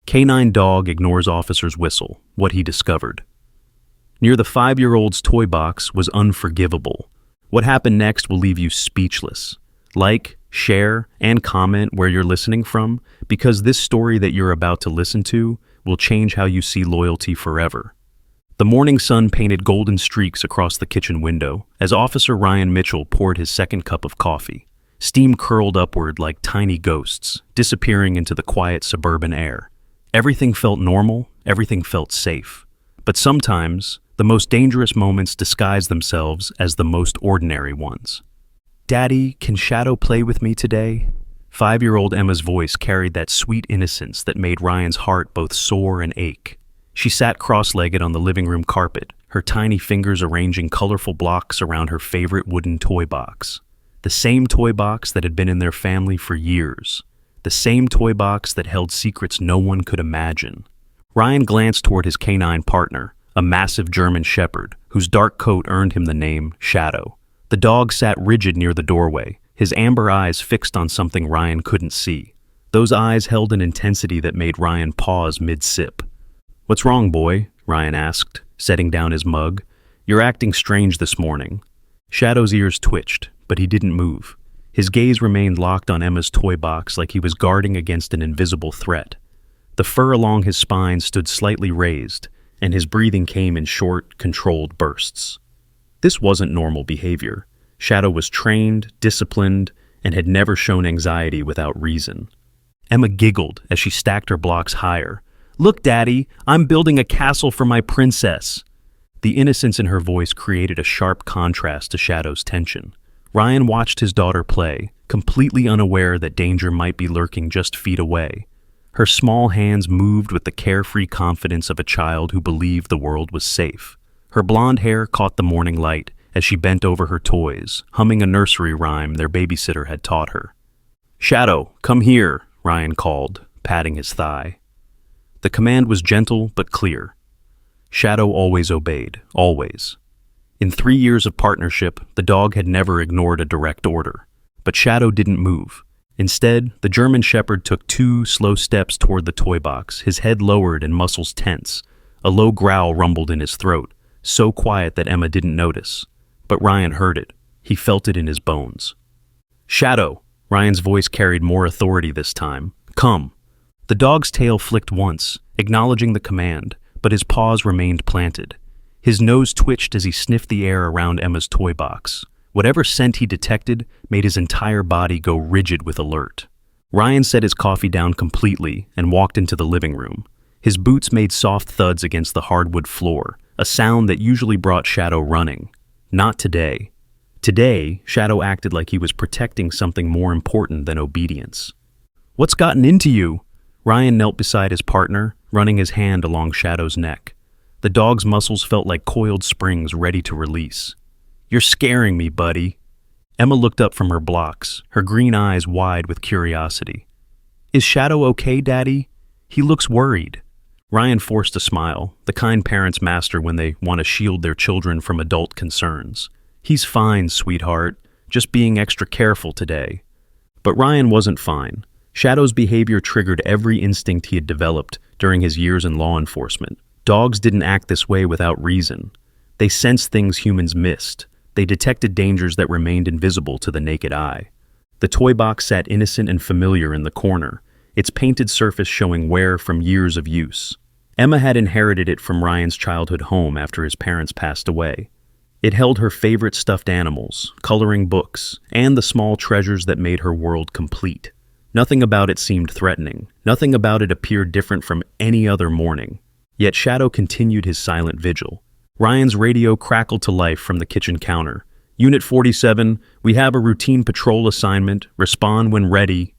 Canine dog ignores officer's whistle. What he discovered. Near the 5-year-old's toy box was Unforgivable. What happened next will leave you speechless. Like, share, and comment where you're listening from, because this story that you're about to listen to will change how you see loyalty forever. The morning sun painted golden streaks across the kitchen window as Officer Ryan Mitchell poured his second cup of coffee. Steam curled upward like tiny ghosts, disappearing into the quiet suburban air. Everything felt normal, everything felt safe. But sometimes, the most dangerous moments disguise themselves as the most ordinary ones. "Daddy, can Shadow play with me today?" 5-year-old Emma's voice carried that sweet innocence that made Ryan's heart both soar and ache. She sat cross-legged on the living room carpet, her tiny fingers arranging colorful blocks around her favorite wooden toy box. The same toy box that had been in their family for years. The same toy box that held secrets no one could imagine. Ryan glanced toward his canine partner, a massive German shepherd, whose dark coat earned him the name Shadow. The dog sat rigid near the doorway, his amber eyes fixed on something Ryan couldn't see. Those eyes held an intensity that made Ryan pause mid-sip. "What's wrong, boy?" Ryan asked, setting down his mug. "You're acting strange this morning." Shadow's ears twitched, but he didn't move. His gaze remained locked on Emma's toy box like he was guarding against an invisible threat. The fur along his spine stood slightly raised, and his breathing came in short, controlled bursts. This wasn't normal behavior. Shadow was trained, disciplined, and had never shown anxiety without reason. Emma giggled as she stacked her blocks higher. "Look, Daddy, I'm building a castle for my princess." The innocence in her voice created a sharp contrast to Shadow's tension. Ryan watched his daughter play, completely unaware that danger might be lurking just feet away. Her small hands moved with the carefree confidence of a child who believed the world was safe. Her blonde hair caught the morning light as she bent over her toys, humming a nursery rhyme their babysitter had taught her. "Shadow, come here," Ryan called, patting his thigh. The command was gentle but clear. Shadow always obeyed, always. In 3 years of partnership, the dog had never ignored a direct order. But Shadow didn't move. Instead, the German shepherd took 2 slow steps toward the toy box, his head lowered and muscles tense. A low growl rumbled in his throat, so quiet that Emma didn't notice. But Ryan heard it. He felt it in his bones. "Shadow!" Ryan's voice carried more authority this time. "Come." The dog's tail flicked once, acknowledging the command, but his paws remained planted. His nose twitched as he sniffed the air around Emma's toy box. Whatever scent he detected made his entire body go rigid with alert. Ryan set his coffee down completely and walked into the living room. His boots made soft thuds against the hardwood floor, a sound that usually brought Shadow running. Not today. Today, Shadow acted like he was protecting something more important than obedience. "What's gotten into you?" Ryan knelt beside his partner, running his hand along Shadow's neck. The dog's muscles felt like coiled springs ready to release. "You're scaring me, buddy." Emma looked up from her blocks, her green eyes wide with curiosity. "Is Shadow okay, Daddy? He looks worried." Ryan forced a smile, the kind parents master when they want to shield their children from adult concerns. "He's fine, sweetheart, just being extra careful today." But Ryan wasn't fine. Shadow's behavior triggered every instinct he had developed during his years in law enforcement. Dogs didn't act this way without reason. They sensed things humans missed. They detected dangers that remained invisible to the naked eye. The toy box sat innocent and familiar in the corner, its painted surface showing wear from years of use. Emma had inherited it from Ryan's childhood home after his parents passed away. It held her favorite stuffed animals, coloring books, and the small treasures that made her world complete. Nothing about it seemed threatening. Nothing about it appeared different from any other morning. Yet Shadow continued his silent vigil. Ryan's radio crackled to life from the kitchen counter. "Unit 47, we have a routine patrol assignment. Respond when ready."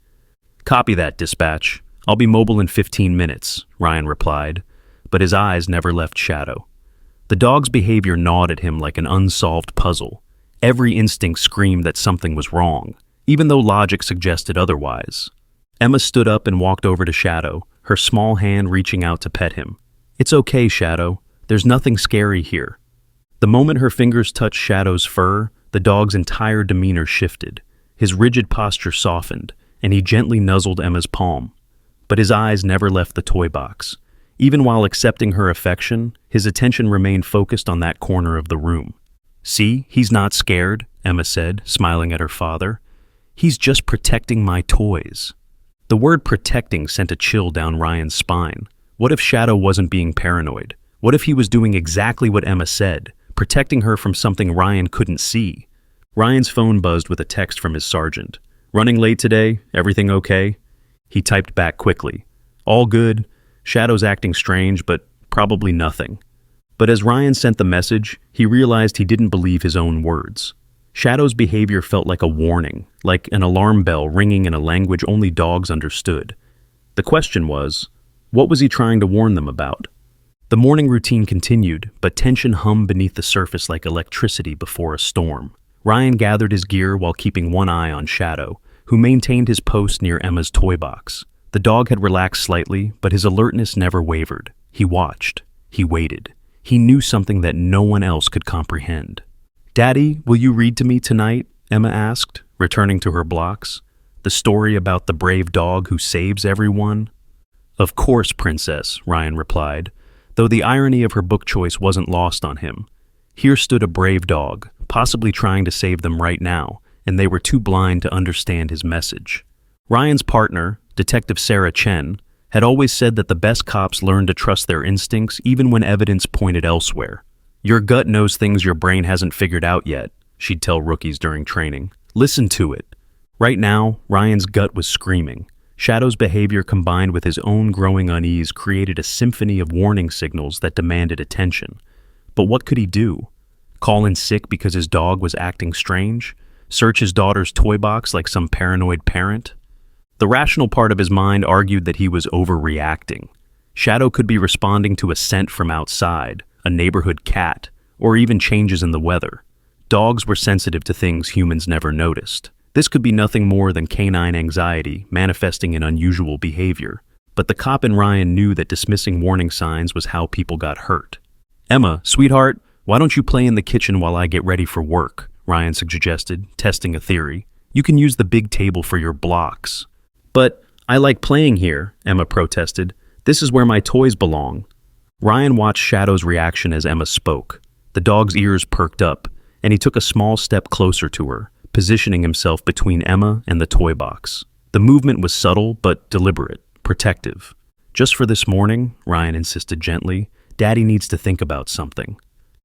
"Copy that, dispatch. I'll be mobile in 15 minutes, Ryan replied, but his eyes never left Shadow. The dog's behavior gnawed at him like an unsolved puzzle. Every instinct screamed that something was wrong, even though logic suggested otherwise. Emma stood up and walked over to Shadow, her small hand reaching out to pet him. "It's okay, Shadow. There's nothing scary here." The moment her fingers touched Shadow's fur, the dog's entire demeanor shifted. His rigid posture softened, and he gently nuzzled Emma's palm. but his eyes never left the toy box. Even while accepting her affection, his attention remained focused on that corner of the room. "See, he's not scared," Emma said, smiling at her father. "He's just protecting my toys." The word protecting sent a chill down Ryan's spine. What if Shadow wasn't being paranoid? What if he was doing exactly what Emma said, protecting her from something Ryan couldn't see? Ryan's phone buzzed with a text from his sergeant. "Running late today? Everything okay?" He typed back quickly. "All good. Shadow's acting strange, but probably nothing." But as Ryan sent the message, he realized he didn't believe his own words. Shadow's behavior felt like a warning, like an alarm bell ringing in a language only dogs understood. The question was, what was he trying to warn them about? The morning routine continued, but tension hummed beneath the surface like electricity before a storm. Ryan gathered his gear while keeping one eye on Shadow, who maintained his post near Emma's toy box. The dog had relaxed slightly, but his alertness never wavered. He watched. He waited. He knew something that no one else could comprehend. "Daddy, will you read to me tonight?" Emma asked, returning to her blocks. "The story about the brave dog who saves everyone?" "Of course, Princess," Ryan replied, though the irony of her book choice wasn't lost on him. Here stood a brave dog, possibly trying to save them right now, and they were too blind to understand his message. Ryan's partner, Detective Sarah Chen, had always said that the best cops learn to trust their instincts even when evidence pointed elsewhere. "Your gut knows things your brain hasn't figured out yet," she'd tell rookies during training. "Listen to it." Right now, Ryan's gut was screaming. Shadow's behavior combined with his own growing unease created a symphony of warning signals that demanded attention. But what could he do? Call in sick because his dog was acting strange? Search his daughter's toy box like some paranoid parent? The rational part of his mind argued that he was overreacting. Shadow could be responding to a scent from outside, a neighborhood cat, or even changes in the weather. Dogs were sensitive to things humans never noticed. This could be nothing more than canine anxiety manifesting in unusual behavior. But the cop in Ryan knew that dismissing warning signs was how people got hurt. "Emma, sweetheart, why don't you play in the kitchen while I get ready for work?" Ryan suggested, testing a theory. "You can use the big table for your blocks." "But I like playing here," Emma protested. "This is where my toys belong." Ryan watched Shadow's reaction as Emma spoke. The dog's ears perked up, and he took a small step closer to her, positioning himself between Emma and the toy box. The movement was subtle but deliberate, protective. "Just for this morning," Ryan insisted gently, "Daddy needs to think about something."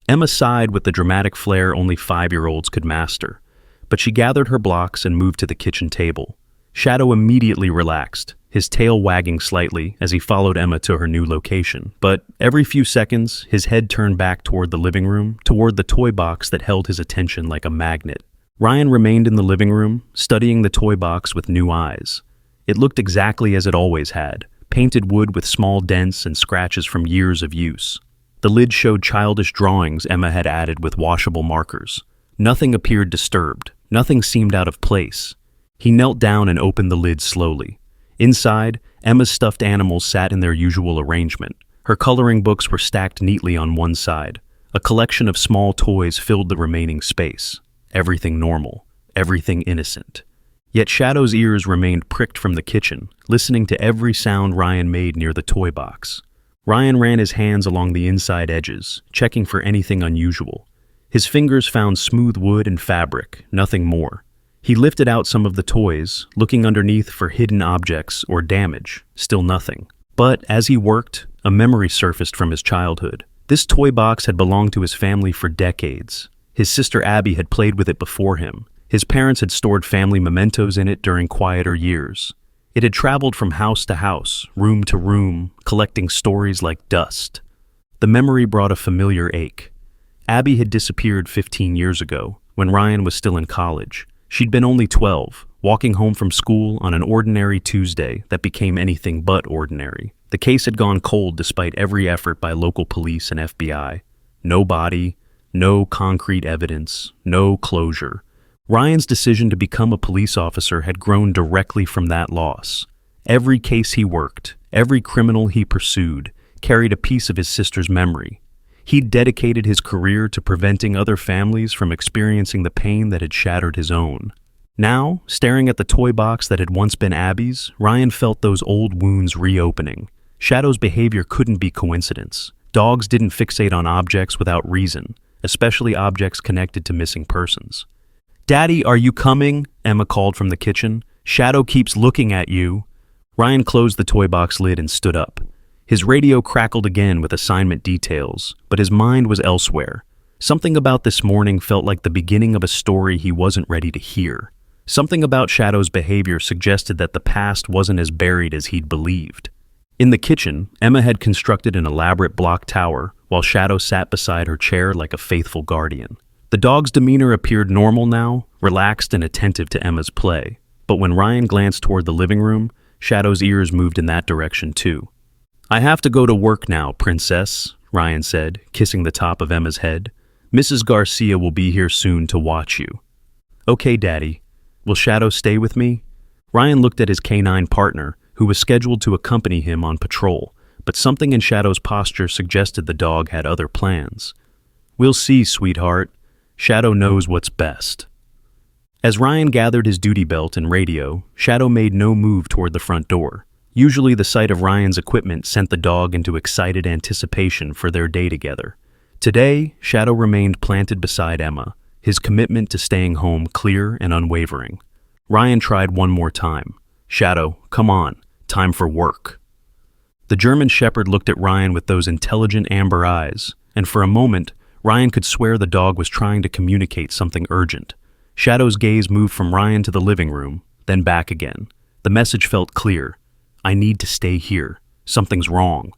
Emma sighed with the dramatic flair only 5-year-olds could master, but she gathered her blocks and moved to the kitchen table. Shadow immediately relaxed, his tail wagging slightly as he followed Emma to her new location. But every few seconds, his head turned back toward the living room, toward the toy box that held his attention like a magnet. Ryan remained in the living room, studying the toy box with new eyes. It looked exactly as it always had, painted wood with small dents and scratches from years of use. The lid showed childish drawings Emma had added with washable markers. Nothing appeared disturbed. Nothing seemed out of place. He knelt down and opened the lid slowly. Inside, Emma's stuffed animals sat in their usual arrangement. Her coloring books were stacked neatly on one side. A collection of small toys filled the remaining space. Everything normal. Everything innocent. Yet Shadow's ears remained pricked from the kitchen, listening to every sound Ryan made near the toy box. Ryan ran his hands along the inside edges, checking for anything unusual. His fingers found smooth wood and fabric, nothing more. He lifted out some of the toys, looking underneath for hidden objects or damage, still nothing. But as he worked, a memory surfaced from his childhood. This toy box had belonged to his family for decades. His sister Abby had played with it before him. His parents had stored family mementos in it during quieter years. It had traveled from house to house, room to room, collecting stories like dust. The memory brought a familiar ache. Abby had disappeared 15 years ago, when Ryan was still in college. She'd been only 12, walking home from school on an ordinary Tuesday that became anything but ordinary. The case had gone cold despite every effort by local police and FBI. No body, no concrete evidence, no closure. Ryan's decision to become a police officer had grown directly from that loss. Every case he worked, every criminal he pursued, carried a piece of his sister's memory. He'd dedicated his career to preventing other families from experiencing the pain that had shattered his own. Now, staring at the toy box that had once been Abby's, Ryan felt those old wounds reopening. Shadow's behavior couldn't be coincidence. Dogs didn't fixate on objects without reason, especially objects connected to missing persons. "Daddy, are you coming?" Emma called from the kitchen. "Shadow keeps looking at you." Ryan closed the toy box lid and stood up. His radio crackled again with assignment details, but his mind was elsewhere. Something about this morning felt like the beginning of a story he wasn't ready to hear. Something about Shadow's behavior suggested that the past wasn't as buried as he'd believed. In the kitchen, Emma had constructed an elaborate block tower, while Shadow sat beside her chair like a faithful guardian. The dog's demeanor appeared normal now, relaxed and attentive to Emma's play. But when Ryan glanced toward the living room, Shadow's ears moved in that direction too. "I have to go to work now, Princess," Ryan said, kissing the top of Emma's head. "Mrs. Garcia will be here soon to watch you." "Okay, Daddy. Will Shadow stay with me?" Ryan looked at his canine partner, who was scheduled to accompany him on patrol, but something in Shadow's posture suggested the dog had other plans. "We'll see, sweetheart. Shadow knows what's best." As Ryan gathered his duty belt and radio, Shadow made no move toward the front door. Usually the sight of Ryan's equipment sent the dog into excited anticipation for their day together. Today, Shadow remained planted beside Emma, his commitment to staying home clear and unwavering. Ryan tried one more time. "Shadow, come on, time for work." The German Shepherd looked at Ryan with those intelligent amber eyes, and for a moment, Ryan could swear the dog was trying to communicate something urgent. Shadow's gaze moved from Ryan to the living room, then back again. The message felt clear. "I need to stay here. Something's wrong."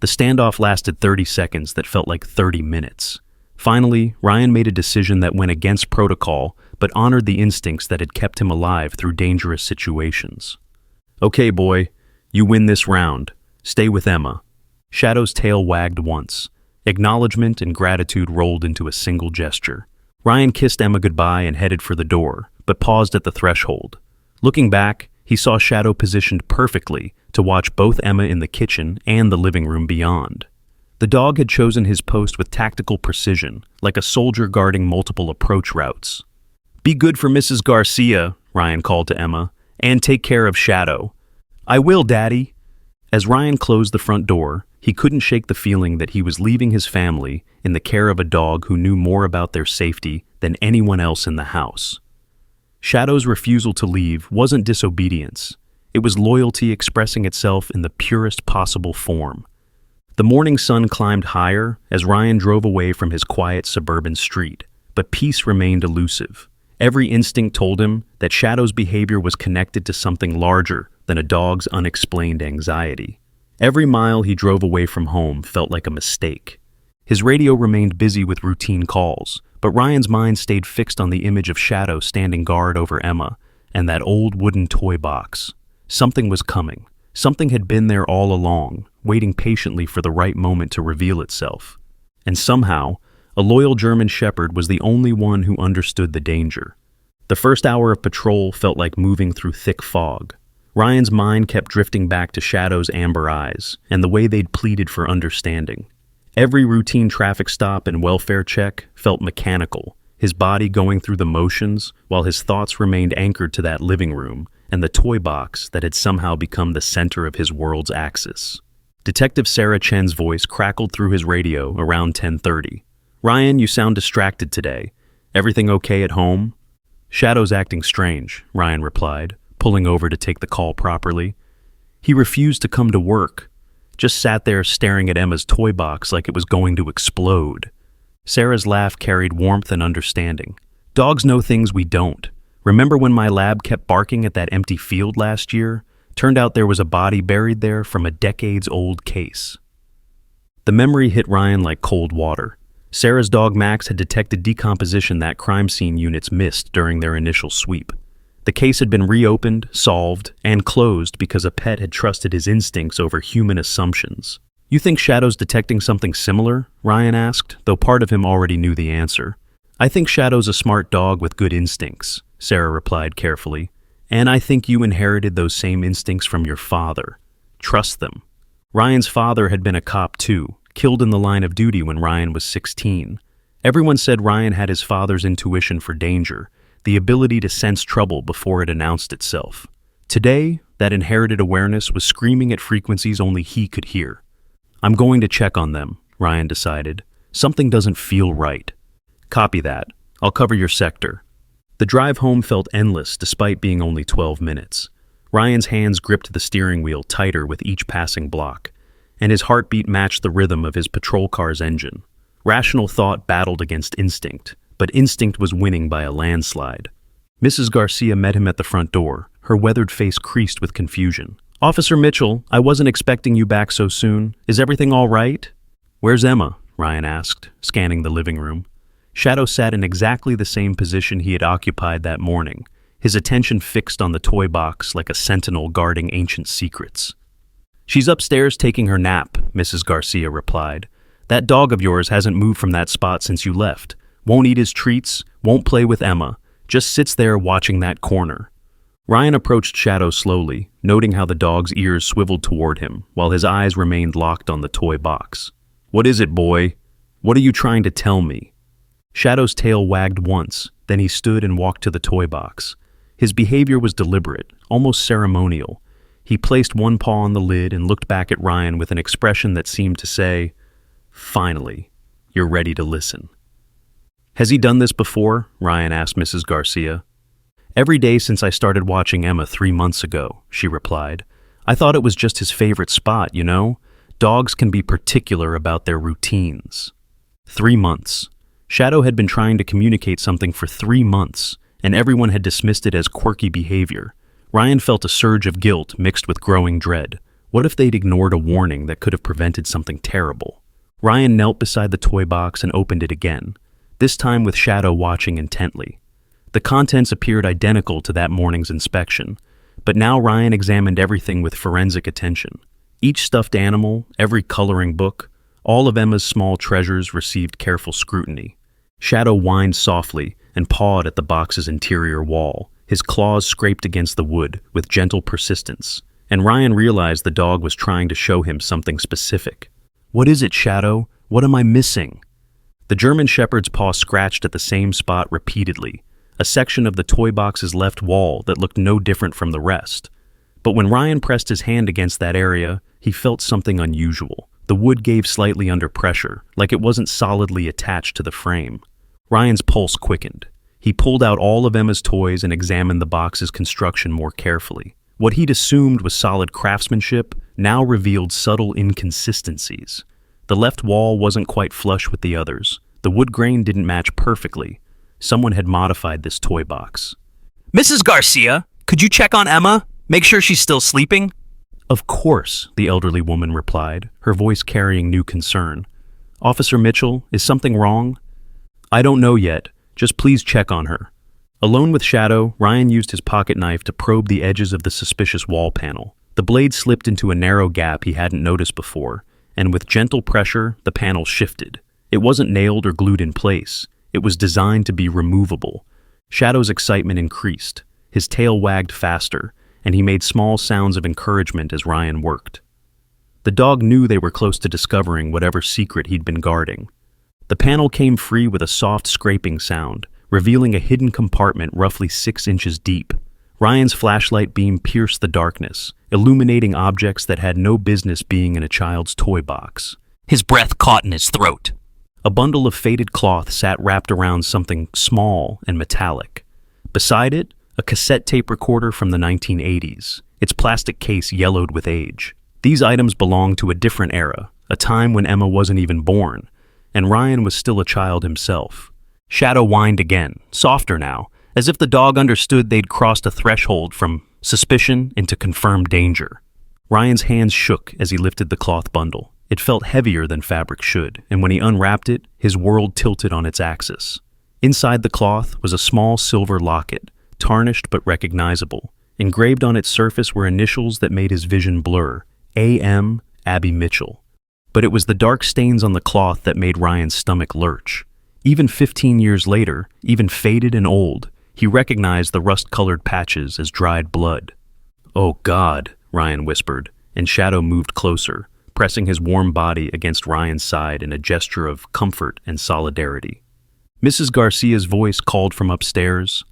The standoff lasted 30 seconds that felt like 30 minutes. Finally, Ryan made a decision that went against protocol, but honored the instincts that had kept him alive through dangerous situations. "Okay, boy, you win this round. Stay with Emma." Shadow's tail wagged once. Acknowledgement and gratitude rolled into a single gesture. Ryan kissed Emma goodbye and headed for the door, but paused at the threshold. Looking back, he saw Shadow positioned perfectly to watch both Emma in the kitchen and the living room beyond. The dog had chosen his post with tactical precision, like a soldier guarding multiple approach routes. "Be good for Mrs. Garcia," Ryan called to Emma, "and take care of Shadow." "I will, Daddy." As Ryan closed the front door, he couldn't shake the feeling that he was leaving his family in the care of a dog who knew more about their safety than anyone else in the house. Shadow's refusal to leave wasn't disobedience. It was loyalty expressing itself in the purest possible form. The morning sun climbed higher as Ryan drove away from his quiet suburban street, but peace remained elusive. Every instinct told him that Shadow's behavior was connected to something larger than a dog's unexplained anxiety. Every mile he drove away from home felt like a mistake. His radio remained busy with routine calls, but Ryan's mind stayed fixed on the image of Shadow standing guard over Emma and that old wooden toy box. Something was coming. Something had been there all along, waiting patiently for the right moment to reveal itself. And somehow, a loyal German Shepherd was the only one who understood the danger. The first hour of patrol felt like moving through thick fog. Ryan's mind kept drifting back to Shadow's amber eyes and the way they'd pleaded for understanding. Every routine traffic stop and welfare check felt mechanical, his body going through the motions while his thoughts remained anchored to that living room and the toy box that had somehow become the center of his world's axis. Detective Sarah Chen's voice crackled through his radio around 10:30. "Ryan, you sound distracted today. Everything okay at home?" "Shadow's acting strange," Ryan replied, pulling over to take the call properly. "He refused to come to work. Just sat there staring at Emma's toy box like it was going to explode." Sarah's laugh carried warmth and understanding. "Dogs know things we don't. Remember when my lab kept barking at that empty field last year? Turned out there was a body buried there from a decades-old case." The memory hit Ryan like cold water. Sarah's dog Max had detected decomposition that crime scene units missed during their initial sweep. The case had been reopened, solved, and closed because a pet had trusted his instincts over human assumptions. "You think Shadow's detecting something similar?" Ryan asked, though part of him already knew the answer. "I think Shadow's a smart dog with good instincts," Sarah replied carefully. "And I think you inherited those same instincts from your father. Trust them." Ryan's father had been a cop too, killed in the line of duty when Ryan was 16. Everyone said Ryan had his father's intuition for danger, the ability to sense trouble before it announced itself. Today, that inherited awareness was screaming at frequencies only he could hear. "I'm going to check on them," Ryan decided. "Something doesn't feel right." "Copy that. I'll cover your sector." The drive home felt endless despite being only 12 minutes. Ryan's hands gripped the steering wheel tighter with each passing block, and his heartbeat matched the rhythm of his patrol car's engine. Rational thought battled against instinct, but instinct was winning by a landslide. Mrs. Garcia met him at the front door, her weathered face creased with confusion. "Officer Mitchell, I wasn't expecting you back so soon. Is everything all right?" "Where's Emma?" Ryan asked, scanning the living room. Shadow sat in exactly the same position he had occupied that morning, his attention fixed on the toy box like a sentinel guarding ancient secrets. "She's upstairs taking her nap," Mrs. Garcia replied. "That dog of yours hasn't moved from that spot since you left. Won't eat his treats, won't play with Emma, just sits there watching that corner." Ryan approached Shadow slowly, noting how the dog's ears swiveled toward him, while his eyes remained locked on the toy box. "What is it, boy? What are you trying to tell me?" Shadow's tail wagged once, then he stood and walked to the toy box. His behavior was deliberate, almost ceremonial. He placed one paw on the lid and looked back at Ryan with an expression that seemed to say, "Finally, you're ready to listen." "Has he done this before?" Ryan asked Mrs. Garcia. "Every day since I started watching Emma 3 months ago," she replied. "I thought it was just his favorite spot, you know? Dogs can be particular about their routines." 3 months. Shadow had been trying to communicate something for 3 months, and everyone had dismissed it as quirky behavior. Ryan felt a surge of guilt mixed with growing dread. What if they'd ignored a warning that could have prevented something terrible? Ryan knelt beside the toy box and opened it again, this time with Shadow watching intently. The contents appeared identical to that morning's inspection, but now Ryan examined everything with forensic attention. Each stuffed animal, every coloring book, all of Emma's small treasures received careful scrutiny. Shadow whined softly and pawed at the box's interior wall. His claws scraped against the wood with gentle persistence, and Ryan realized the dog was trying to show him something specific. "What is it, Shadow? What am I missing?" The German Shepherd's paw scratched at the same spot repeatedly, a section of the toy box's left wall that looked no different from the rest. But when Ryan pressed his hand against that area, he felt something unusual. The wood gave slightly under pressure, like it wasn't solidly attached to the frame. Ryan's pulse quickened. He pulled out all of Emma's toys and examined the box's construction more carefully. What he'd assumed was solid craftsmanship now revealed subtle inconsistencies. The left wall wasn't quite flush with the others. The wood grain didn't match perfectly. Someone had modified this toy box. "Mrs. Garcia, could you check on Emma? Make sure she's still sleeping?" "Of course," the elderly woman replied, her voice carrying new concern. "Officer Mitchell, is something wrong?" "I don't know yet. Just please check on her." Alone with Shadow, Ryan used his pocket knife to probe the edges of the suspicious wall panel. The blade slipped into a narrow gap he hadn't noticed before, and with gentle pressure, the panel shifted. It wasn't nailed or glued in place. It was designed to be removable. Shadow's excitement increased. His tail wagged faster, and he made small sounds of encouragement as Ryan worked. The dog knew they were close to discovering whatever secret he'd been guarding. The panel came free with a soft scraping sound, revealing a hidden compartment roughly 6 inches deep. Ryan's flashlight beam pierced the darkness, illuminating objects that had no business being in a child's toy box. His breath caught in his throat. A bundle of faded cloth sat wrapped around something small and metallic. Beside it, a cassette tape recorder from the 1980s, its plastic case yellowed with age. These items belonged to a different era, a time when Emma wasn't even born, and Ryan was still a child himself. Shadow whined again, softer now, as if the dog understood they'd crossed a threshold from suspicion into confirmed danger. Ryan's hands shook as he lifted the cloth bundle. It felt heavier than fabric should, and when he unwrapped it, his world tilted on its axis. Inside the cloth was a small silver locket, tarnished but recognizable. Engraved on its surface were initials that made his vision blur, A.M. Abby Mitchell. But it was the dark stains on the cloth that made Ryan's stomach lurch. Even 15 years later, even faded and old, he recognized the rust-colored patches as dried blood. "Oh God," Ryan whispered, and Shadow moved closer, pressing his warm body against Ryan's side in a gesture of comfort and solidarity. Mrs. Garcia's voice called from upstairs,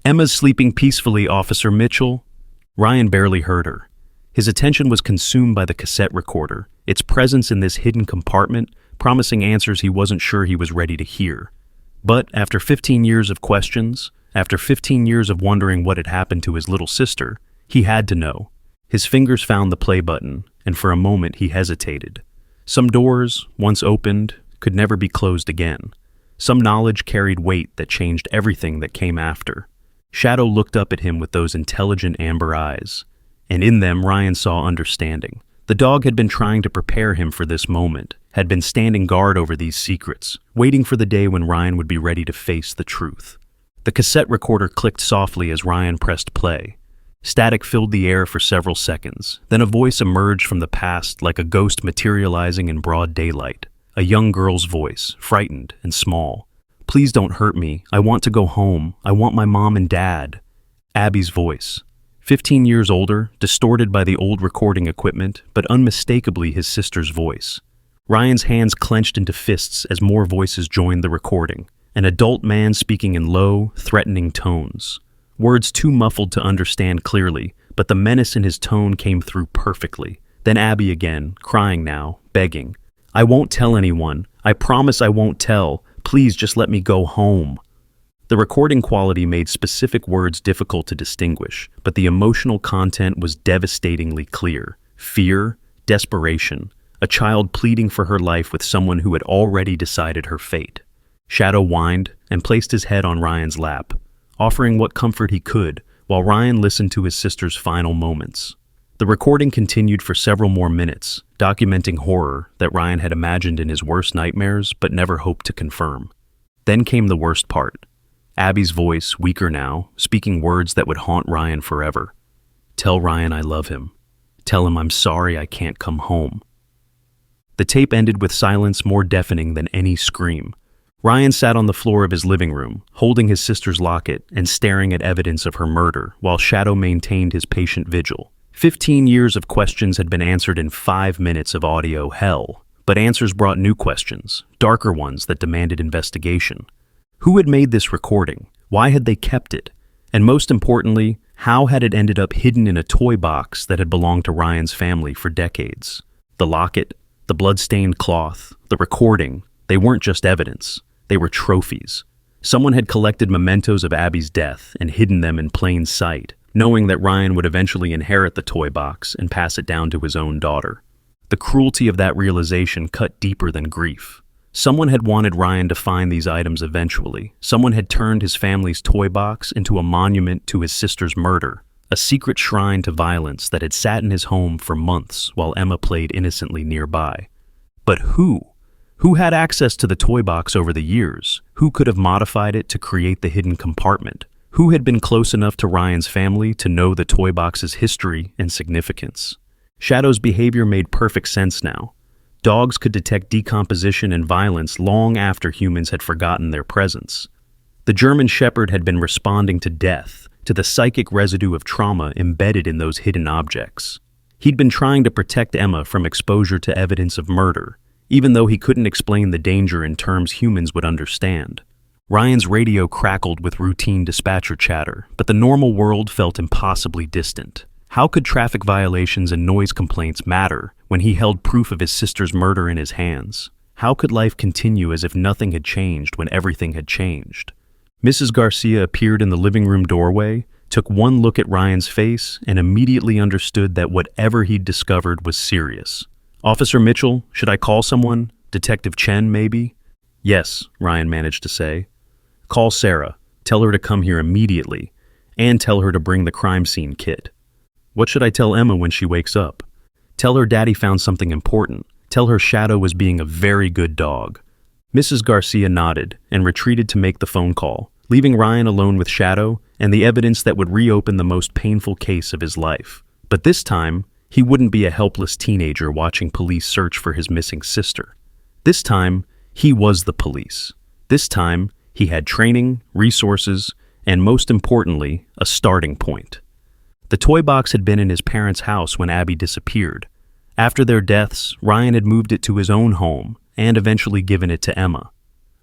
"Emma's sleeping peacefully, Officer Mitchell." Ryan barely heard her. His attention was consumed by the cassette recorder, its presence in this hidden compartment, promising answers he wasn't sure he was ready to hear. But after 15 years of questions, after 15 years of wondering what had happened to his little sister, he had to know. His fingers found the play button, and for a moment he hesitated. Some doors, once opened, could never be closed again. Some knowledge carried weight that changed everything that came after. Shadow looked up at him with those intelligent amber eyes, and in them Ryan saw understanding. The dog had been trying to prepare him for this moment, had been standing guard over these secrets, waiting for the day when Ryan would be ready to face the truth. The cassette recorder clicked softly as Ryan pressed play. Static filled the air for several seconds. Then a voice emerged from the past like a ghost materializing in broad daylight. A young girl's voice, frightened and small. "Please don't hurt me. I want to go home. I want my mom and dad." Abby's voice. 15 years older, distorted by the old recording equipment, but unmistakably his sister's voice. Ryan's hands clenched into fists as more voices joined the recording. An adult man speaking in low, threatening tones. Words too muffled to understand clearly, but the menace in his tone came through perfectly. Then Abby again, crying now, begging. "I won't tell anyone. I promise I won't tell. Please just let me go home." The recording quality made specific words difficult to distinguish, but the emotional content was devastatingly clear. Fear, desperation, a child pleading for her life with someone who had already decided her fate. Shadow whined and placed his head on Ryan's lap, offering what comfort he could, while Ryan listened to his sister's final moments. The recording continued for several more minutes, documenting horror that Ryan had imagined in his worst nightmares but never hoped to confirm. Then came the worst part. Abby's voice, weaker now, speaking words that would haunt Ryan forever. "Tell Ryan I love him. Tell him I'm sorry I can't come home." The tape ended with silence more deafening than any scream. Ryan sat on the floor of his living room, holding his sister's locket and staring at evidence of her murder, while Shadow maintained his patient vigil. 15 years of questions had been answered in 5 minutes of audio hell, but answers brought new questions, darker ones that demanded investigation. Who had made this recording? Why had they kept it? And most importantly, how had it ended up hidden in a toy box that had belonged to Ryan's family for decades? The locket, the blood-stained cloth, the recording, they weren't just evidence. They were trophies. Someone had collected mementos of Abby's death and hidden them in plain sight, knowing that Ryan would eventually inherit the toy box and pass it down to his own daughter. The cruelty of that realization cut deeper than grief. Someone had wanted Ryan to find these items eventually. Someone had turned his family's toy box into a monument to his sister's murder, a secret shrine to violence that had sat in his home for months while Emma played innocently nearby. But who? Who had access to the toy box over the years? Who could have modified it to create the hidden compartment? Who had been close enough to Ryan's family to know the toy box's history and significance? Shadow's behavior made perfect sense now. Dogs could detect decomposition and violence long after humans had forgotten their presence. The German Shepherd had been responding to death, to the psychic residue of trauma embedded in those hidden objects. He'd been trying to protect Emma from exposure to evidence of murder, even though he couldn't explain the danger in terms humans would understand. Ryan's radio crackled with routine dispatcher chatter, but the normal world felt impossibly distant. How could traffic violations and noise complaints matter when he held proof of his sister's murder in his hands? How could life continue as if nothing had changed when everything had changed? Mrs. Garcia appeared in the living room doorway, took one look at Ryan's face, and immediately understood that whatever he'd discovered was serious. "Officer Mitchell, should I call someone? Detective Chen, maybe?" "Yes," Ryan managed to say. "Call Sarah. Tell her to come here immediately, and tell her to bring the crime scene kit." "What should I tell Emma when she wakes up?" "Tell her Daddy found something important. Tell her Shadow was being a very good dog." Mrs. Garcia nodded and retreated to make the phone call, leaving Ryan alone with Shadow and the evidence that would reopen the most painful case of his life. But this time, he wouldn't be a helpless teenager watching police search for his missing sister. This time, he was the police. This time, he had training, resources, and most importantly, a starting point. The toy box had been in his parents' house when Abby disappeared. After their deaths, Ryan had moved it to his own home and eventually given it to Emma.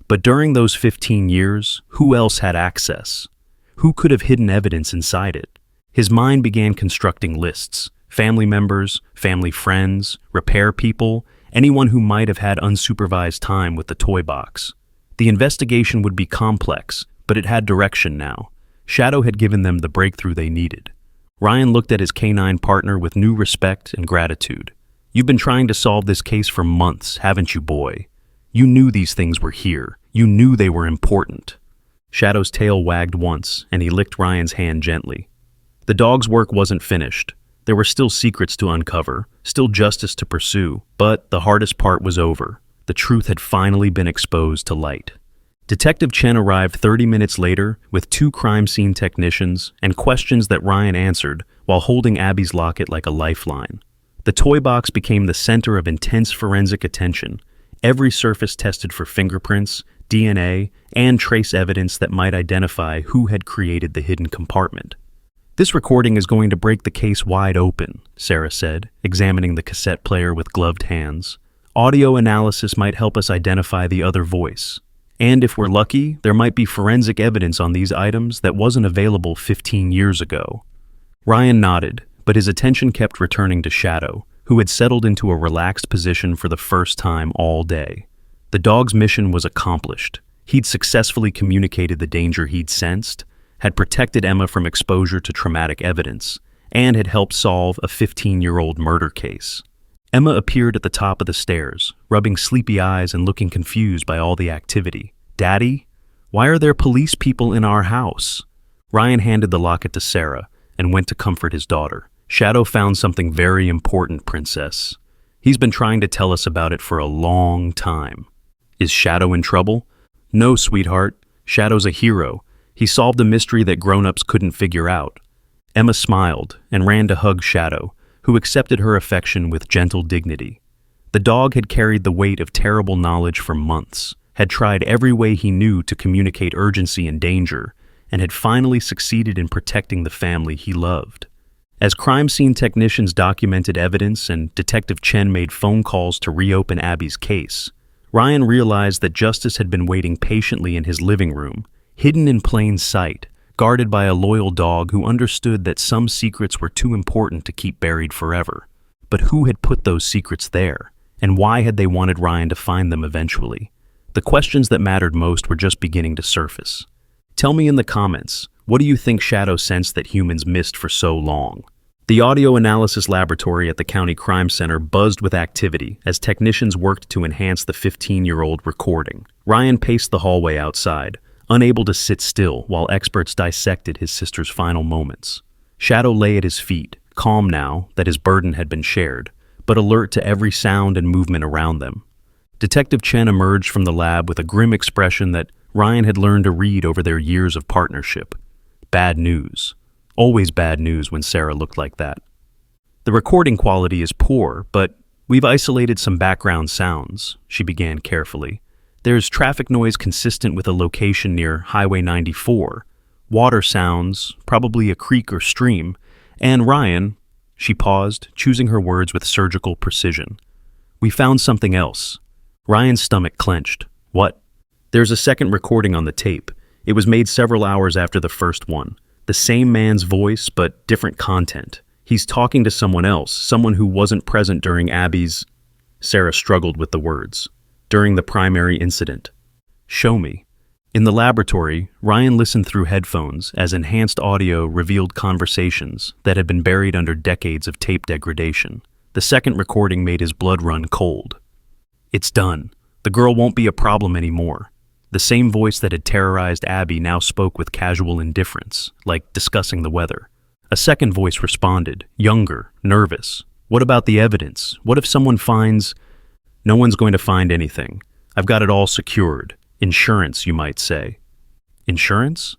But during those 15 years, who else had access? Who could have hidden evidence inside it? His mind began constructing lists: family members, family friends, repair people, anyone who might have had unsupervised time with the toy box. The investigation would be complex, but it had direction now. Shadow had given them the breakthrough they needed. Ryan looked at his canine partner with new respect and gratitude. "You've been trying to solve this case for months, haven't you, boy? You knew these things were here. You knew they were important." Shadow's tail wagged once, and he licked Ryan's hand gently. The dog's work wasn't finished. There were still secrets to uncover, still justice to pursue, but the hardest part was over. The truth had finally been exposed to light. Detective Chen arrived 30 minutes later with 2 crime scene technicians and questions that Ryan answered while holding Abby's locket like a lifeline. The toy box became the center of intense forensic attention. Every surface tested for fingerprints, DNA, and trace evidence that might identify who had created the hidden compartment. "This recording is going to break the case wide open," Sarah said, examining the cassette player with gloved hands. "Audio analysis might help us identify the other voice. And if we're lucky, there might be forensic evidence on these items that wasn't available 15 years ago." Ryan nodded, but his attention kept returning to Shadow, who had settled into a relaxed position for the first time all day. The dog's mission was accomplished. He'd successfully communicated the danger he'd sensed, had protected Emma from exposure to traumatic evidence, and had helped solve a 15-year-old murder case. Emma appeared at the top of the stairs, rubbing sleepy eyes and looking confused by all the activity. "Daddy? Why are there police people in our house?" Ryan handed the locket to Sarah and went to comfort his daughter. "Shadow found something very important, Princess. He's been trying to tell us about it for a long time." "Is Shadow in trouble?" "No, sweetheart. Shadow's a hero. He solved a mystery that grown-ups couldn't figure out." Emma smiled and ran to hug Shadow, who accepted her affection with gentle dignity. The dog had carried the weight of terrible knowledge for months, had tried every way he knew to communicate urgency and danger, and had finally succeeded in protecting the family he loved. As crime scene technicians documented evidence and Detective Chen made phone calls to reopen Abby's case, Ryan realized that justice had been waiting patiently in his living room, hidden in plain sight, guarded by a loyal dog who understood that some secrets were too important to keep buried forever. But who had put those secrets there, and why had they wanted Ryan to find them eventually? The questions that mattered most were just beginning to surface. Tell me in the comments, what do you think Shadow sensed that humans missed for so long? The audio analysis laboratory at the County Crime Center buzzed with activity as technicians worked to enhance the 15-year-old recording. Ryan paced the hallway outside, unable to sit still while experts dissected his sister's final moments. Shadow lay at his feet, calm now that his burden had been shared, but alert to every sound and movement around them. Detective Chen emerged from the lab with a grim expression that Ryan had learned to read over their years of partnership. Bad news. Always bad news when Sarah looked like that. "The recording quality is poor, but we've isolated some background sounds," she began carefully. "There's traffic noise consistent with a location near Highway 94, water sounds, probably a creek or stream, and Ryan," she paused, choosing her words with surgical precision. "We found something else." Ryan's stomach clenched. "What?" "There's a second recording on the tape. It was made several hours after the first one. The same man's voice, but different content. He's talking to someone else, someone who wasn't present during Abby's—" Sarah struggled with the words. "During the primary incident." "Show me." In the laboratory, Ryan listened through headphones as enhanced audio revealed conversations that had been buried under decades of tape degradation. The second recording made his blood run cold. "It's done. The girl won't be a problem anymore." The same voice that had terrorized Abby now spoke with casual indifference, like discussing the weather. A second voice responded, younger, nervous. "What about the evidence? What if someone finds—" "No one's going to find anything. I've got it all secured. Insurance, you might say." "Insurance?"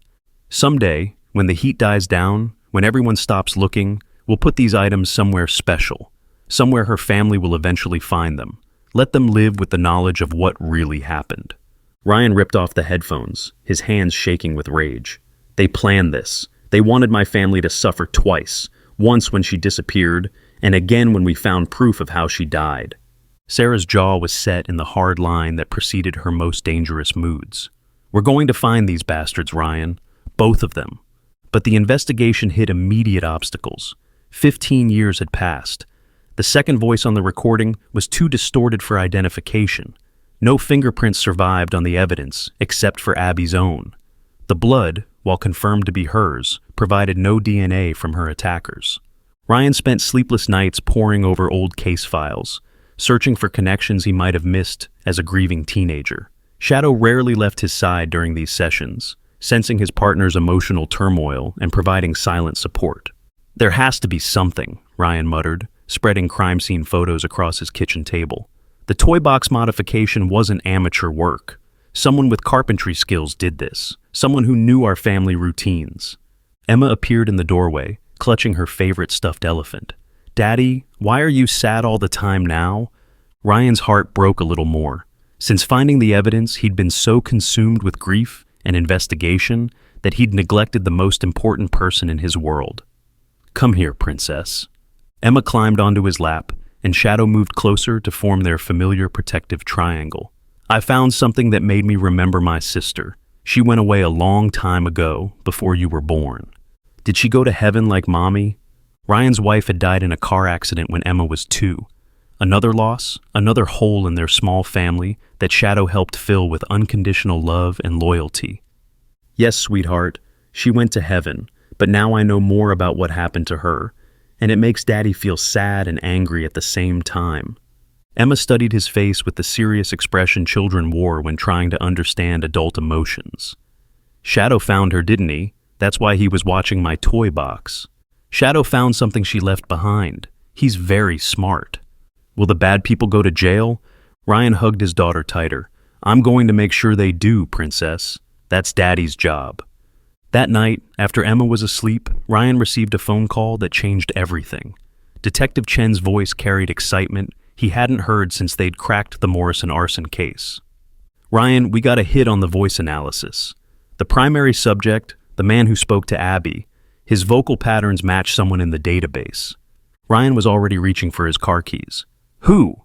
"Someday, when the heat dies down, when everyone stops looking, we'll put these items somewhere special. Somewhere her family will eventually find them. Let them live with the knowledge of what really happened." Ryan ripped off the headphones, his hands shaking with rage. "They planned this. They wanted my family to suffer twice, once when she disappeared, and again when we found proof of how she died." Sarah's jaw was set in the hard line that preceded her most dangerous moods. "We're going to find these bastards, Ryan. Both of them. But the investigation hit immediate obstacles. 15 years had passed. The second voice on the recording was too distorted for identification. No fingerprints survived on the evidence, except for Abby's own. The blood, while confirmed to be hers, provided no DNA from her attackers. Ryan spent sleepless nights poring over old case files, searching for connections he might have missed as a grieving teenager. Shadow rarely left his side during these sessions, sensing his partner's emotional turmoil and providing silent support. "There has to be something," Ryan muttered, spreading crime scene photos across his kitchen table. The toy box modification wasn't amateur work. Someone with carpentry skills did this, someone who knew our family routines. Emma appeared in the doorway, clutching her favorite stuffed elephant. "Daddy, why are you sad all the time now?" Ryan's heart broke a little more. Since finding the evidence, he'd been so consumed with grief and investigation that he'd neglected the most important person in his world. "Come here, princess." Emma climbed onto his lap, and Shadow moved closer to form their familiar protective triangle. "I found something that made me remember my sister. She went away a long time ago, before you were born." Did she go to heaven like Mommy? Ryan's wife had died in a car accident when Emma was 2. Another loss, another hole in their small family that Shadow helped fill with unconditional love and loyalty. "Yes, sweetheart, she went to heaven, but now I know more about what happened to her, and it makes Daddy feel sad and angry at the same time." Emma studied his face with the serious expression children wore when trying to understand adult emotions. "Shadow found her, didn't he? That's why he was watching my toy box." "Shadow found something she left behind. He's very smart." "Will the bad people go to jail?" Ryan hugged his daughter tighter. "I'm going to make sure they do, princess. That's Daddy's job." That night, after Emma was asleep, Ryan received a phone call that changed everything. Detective Chen's voice carried excitement he hadn't heard since they'd cracked the Morrison arson case. "Ryan, we got a hit on the voice analysis. The primary subject, the man who spoke to Abby, his vocal patterns match someone in the database." Ryan was already reaching for his car keys. "Who?"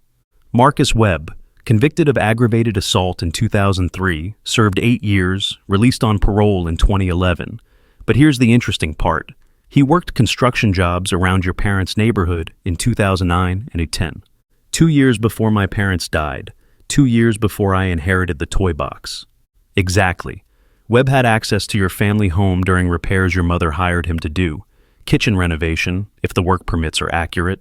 "Marcus Webb, convicted of aggravated assault in 2003, served 8 years, released on parole in 2011. But here's the interesting part. He worked construction jobs around your parents' neighborhood in 2009 and 2010. 2 years before my parents died, 2 years before I inherited the toy box." "Exactly. Webb had access to your family home during repairs your mother hired him to do. Kitchen renovation, if the work permits are accurate."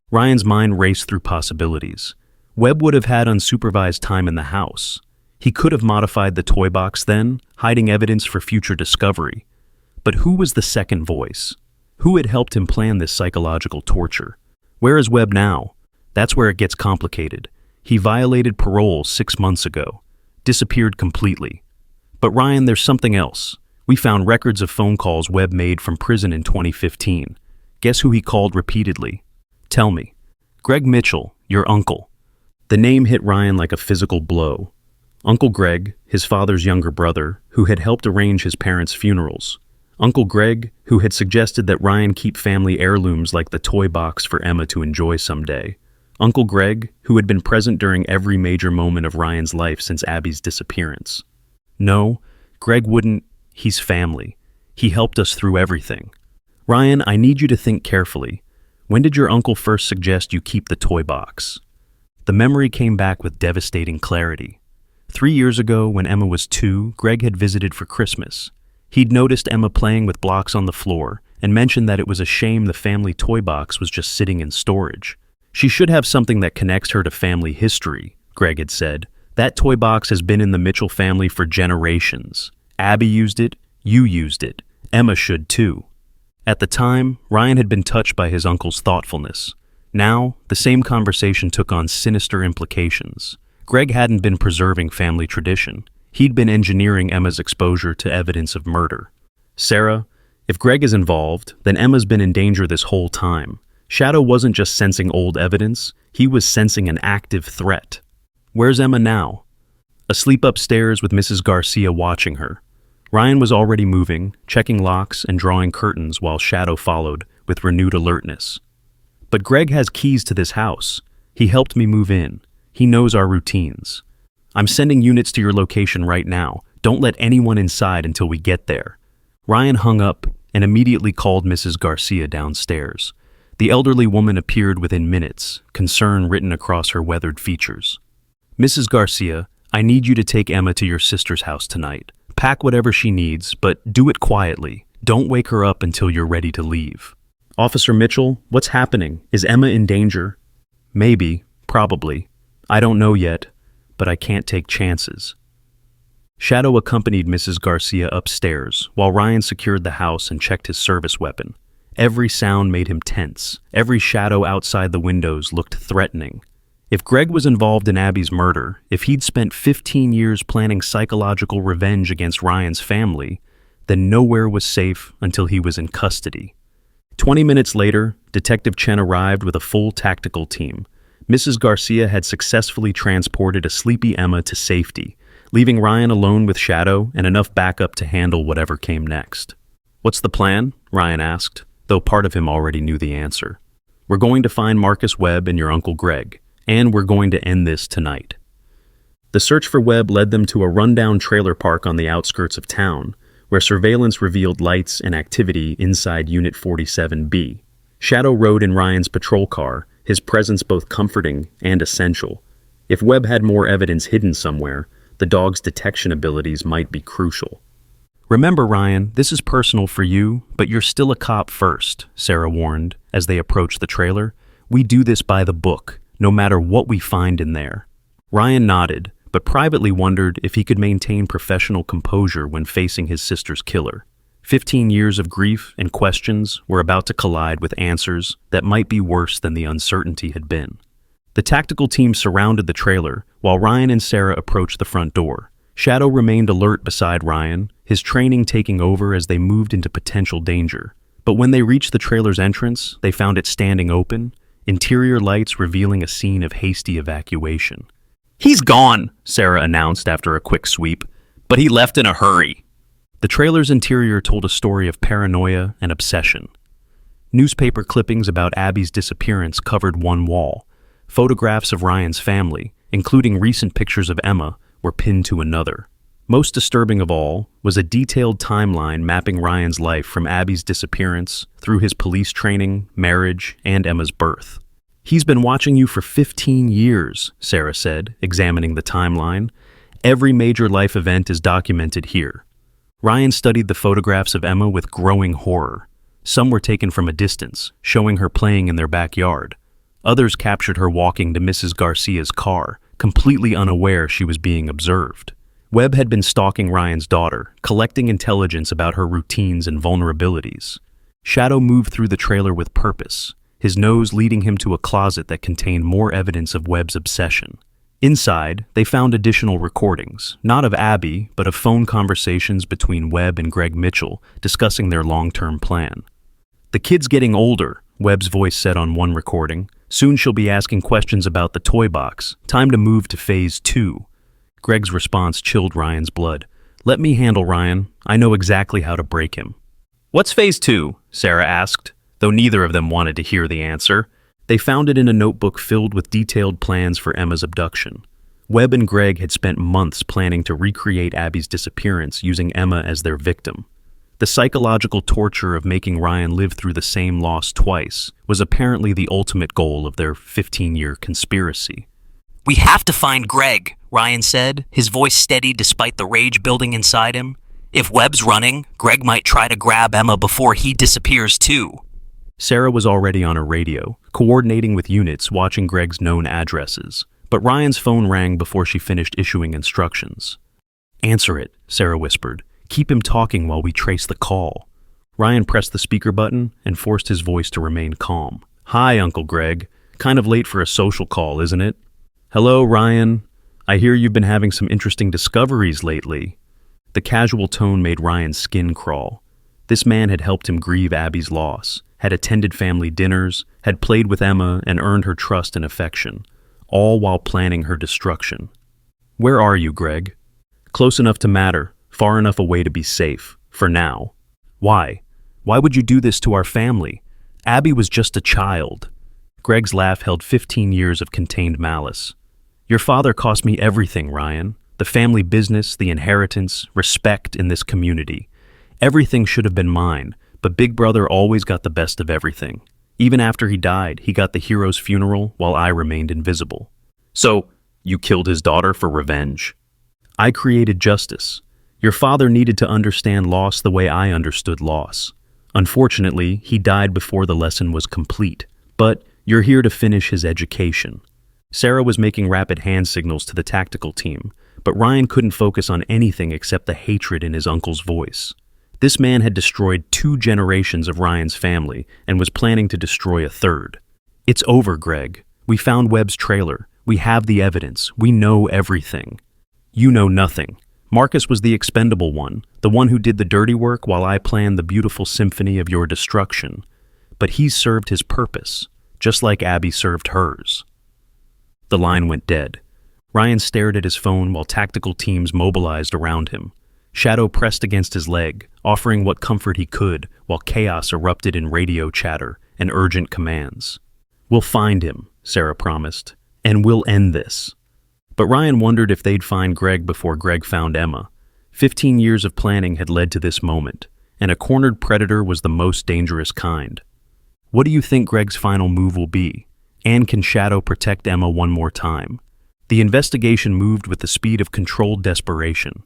Ryan's mind raced through possibilities. Webb would have had unsupervised time in the house. He could have modified the toy box then, hiding evidence for future discovery. But who was the second voice? Who had helped him plan this psychological torture? Where is Webb now? That's where it gets complicated. He violated parole 6 months ago. Disappeared completely. But Ryan, there's something else. We found records of phone calls Webb made from prison in 2015. Guess who he called repeatedly? "Tell me." "Greg Mitchell, your uncle." The name hit Ryan like a physical blow. Uncle Greg, his father's younger brother, who had helped arrange his parents' funerals. Uncle Greg, who had suggested that Ryan keep family heirlooms like the toy box for Emma to enjoy someday. Uncle Greg, who had been present during every major moment of Ryan's life since Abby's disappearance. No, Greg wouldn't. He's family. He helped us through everything. "Ryan, I need you to think carefully. When did your uncle first suggest you keep the toy box?" The memory came back with devastating clarity. 3 years ago, when Emma was 2, Greg had visited for Christmas. He'd noticed Emma playing with blocks on the floor and mentioned that it was a shame the family toy box was just sitting in storage. "She should have something that connects her to family history," Greg had said. "That toy box has been in the Mitchell family for generations. Abby used it, you used it, Emma should too." At the time, Ryan had been touched by his uncle's thoughtfulness. Now, the same conversation took on sinister implications. Greg hadn't been preserving family tradition. He'd been engineering Emma's exposure to evidence of murder. "Sarah, if Greg is involved, then Emma's been in danger this whole time. Shadow wasn't just sensing old evidence, he was sensing an active threat." "Where's Emma now?" "Asleep upstairs with Mrs. Garcia watching her." Ryan was already moving, checking locks and drawing curtains while Shadow followed with renewed alertness. "But Greg has keys to this house. He helped me move in. He knows our routines. I'm sending units to your location right now. Don't let anyone inside until we get there." Ryan hung up, and immediately called Mrs. Garcia downstairs. The elderly woman appeared within minutes, concern written across her weathered features. "Mrs. Garcia, I need you to take Emma to your sister's house tonight. Pack whatever she needs, but do it quietly. Don't wake her up until you're ready to leave." "Officer Mitchell, what's happening? Is Emma in danger?" "Maybe, probably. I don't know yet, but I can't take chances." Shadow accompanied Mrs. Garcia upstairs, while Ryan secured the house and checked his service weapon. Every sound made him tense. Every shadow outside the windows looked threatening. If Greg was involved in Abby's murder, if he'd spent 15 years planning psychological revenge against Ryan's family, then nowhere was safe until he was in custody. 20 minutes later, Detective Chen arrived with a full tactical team. Mrs. Garcia had successfully transported a sleepy Emma to safety, leaving Ryan alone with Shadow and enough backup to handle whatever came next. "What's the plan?" Ryan asked, though part of him already knew the answer. "We're going to find Marcus Webb and your Uncle Greg, and we're going to end this tonight." The search for Webb led them to a rundown trailer park on the outskirts of town, where surveillance revealed lights and activity inside Unit 47B. Shadow rode in Ryan's patrol car, his presence both comforting and essential. If Webb had more evidence hidden somewhere, the dog's detection abilities might be crucial. "Remember, Ryan, this is personal for you, but you're still a cop first," Sarah warned as they approached the trailer. "We do this by the book, no matter what we find in there." Ryan nodded, but privately wondered if he could maintain professional composure when facing his sister's killer. 15 years of grief and questions were about to collide with answers that might be worse than the uncertainty had been. The tactical team surrounded the trailer, while Ryan and Sarah approached the front door. Shadow remained alert beside Ryan, his training taking over as they moved into potential danger. But when they reached the trailer's entrance, they found it standing open, interior lights revealing a scene of hasty evacuation. "He's gone," Sarah announced after a quick sweep, "but he left in a hurry." The trailer's interior told a story of paranoia and obsession. Newspaper clippings about Abby's disappearance covered one wall. Photographs of Ryan's family, including recent pictures of Emma, were pinned to another. Most disturbing of all was a detailed timeline mapping Ryan's life from Abby's disappearance through his police training, marriage, and Emma's birth. "He's been watching you for 15 years, Sarah said, examining the timeline. "Every major life event is documented here." Ryan studied the photographs of Emma with growing horror. Some were taken from a distance, showing her playing in their backyard. Others captured her walking to Mrs. Garcia's car, completely unaware she was being observed. Webb had been stalking Ryan's daughter, collecting intelligence about her routines and vulnerabilities. Shadow moved through the trailer with purpose, his nose leading him to a closet that contained more evidence of Webb's obsession. Inside, they found additional recordings, not of Abby, but of phone conversations between Webb and Greg Mitchell discussing their long-term plan. "The kid's getting older," Webb's voice said on one recording. "Soon she'll be asking questions about the toy box. Time to move to phase 2. Greg's response chilled Ryan's blood. "Let me handle Ryan. I know exactly how to break him." "What's phase 2? Sarah asked, though neither of them wanted to hear the answer. They found it in a notebook filled with detailed plans for Emma's abduction. Webb and Greg had spent months planning to recreate Abby's disappearance using Emma as their victim. The psychological torture of making Ryan live through the same loss twice was apparently the ultimate goal of their 15-year conspiracy. "We have to find Greg," Ryan said, his voice steady despite the rage building inside him. "If Webb's running, Greg might try to grab Emma before he disappears too." Sarah was already on her radio, coordinating with units watching Greg's known addresses, but Ryan's phone rang before she finished issuing instructions. "Answer it," Sarah whispered. "Keep him talking while we trace the call." Ryan pressed the speaker button and forced his voice to remain calm. "Hi, Uncle Greg. Kind of late for a social call, isn't it?" "Hello, Ryan. I hear you've been having some interesting discoveries lately." The casual tone made Ryan's skin crawl. This man had helped him grieve Abby's loss, had attended family dinners, had played with Emma and earned her trust and affection, all while planning her destruction. "Where are you, Greg?" "Close enough to matter, far enough away to be safe, for now." "Why? Why would you do this to our family? Abby was just a child." Greg's laugh held 15 years of contained malice. "Your father cost me everything, Ryan. The family business, the inheritance, respect in this community. Everything should have been mine, But Big Brother always got the best of everything. Even after he died, he got the hero's funeral while I remained invisible. So, you killed his daughter for revenge? I created justice. Your father needed to understand loss the way I understood loss. Unfortunately, he died before the lesson was complete. But you're here to finish his education. Sarah was making rapid hand signals to the tactical team, but Ryan couldn't focus on anything except the hatred in his uncle's voice. This man had destroyed 2 generations of Ryan's family and was planning to destroy a third. It's over, Greg. We found Webb's trailer. We have the evidence. We know everything. You know nothing. Marcus was the expendable one, the one who did the dirty work while I planned the beautiful symphony of your destruction. But he served his purpose, just like Abby served hers. The line went dead. Ryan stared at his phone while tactical teams mobilized around him. Shadow pressed against his leg, offering what comfort he could, while chaos erupted in radio chatter and urgent commands. We'll find him, Sarah promised, and we'll end this. But Ryan wondered if they'd find Greg before Greg found Emma. 15 years of planning had led to this moment, and a cornered predator was the most dangerous kind. What do you think Greg's final move will be? And can Shadow protect Emma one more time? The investigation moved with the speed of controlled desperation.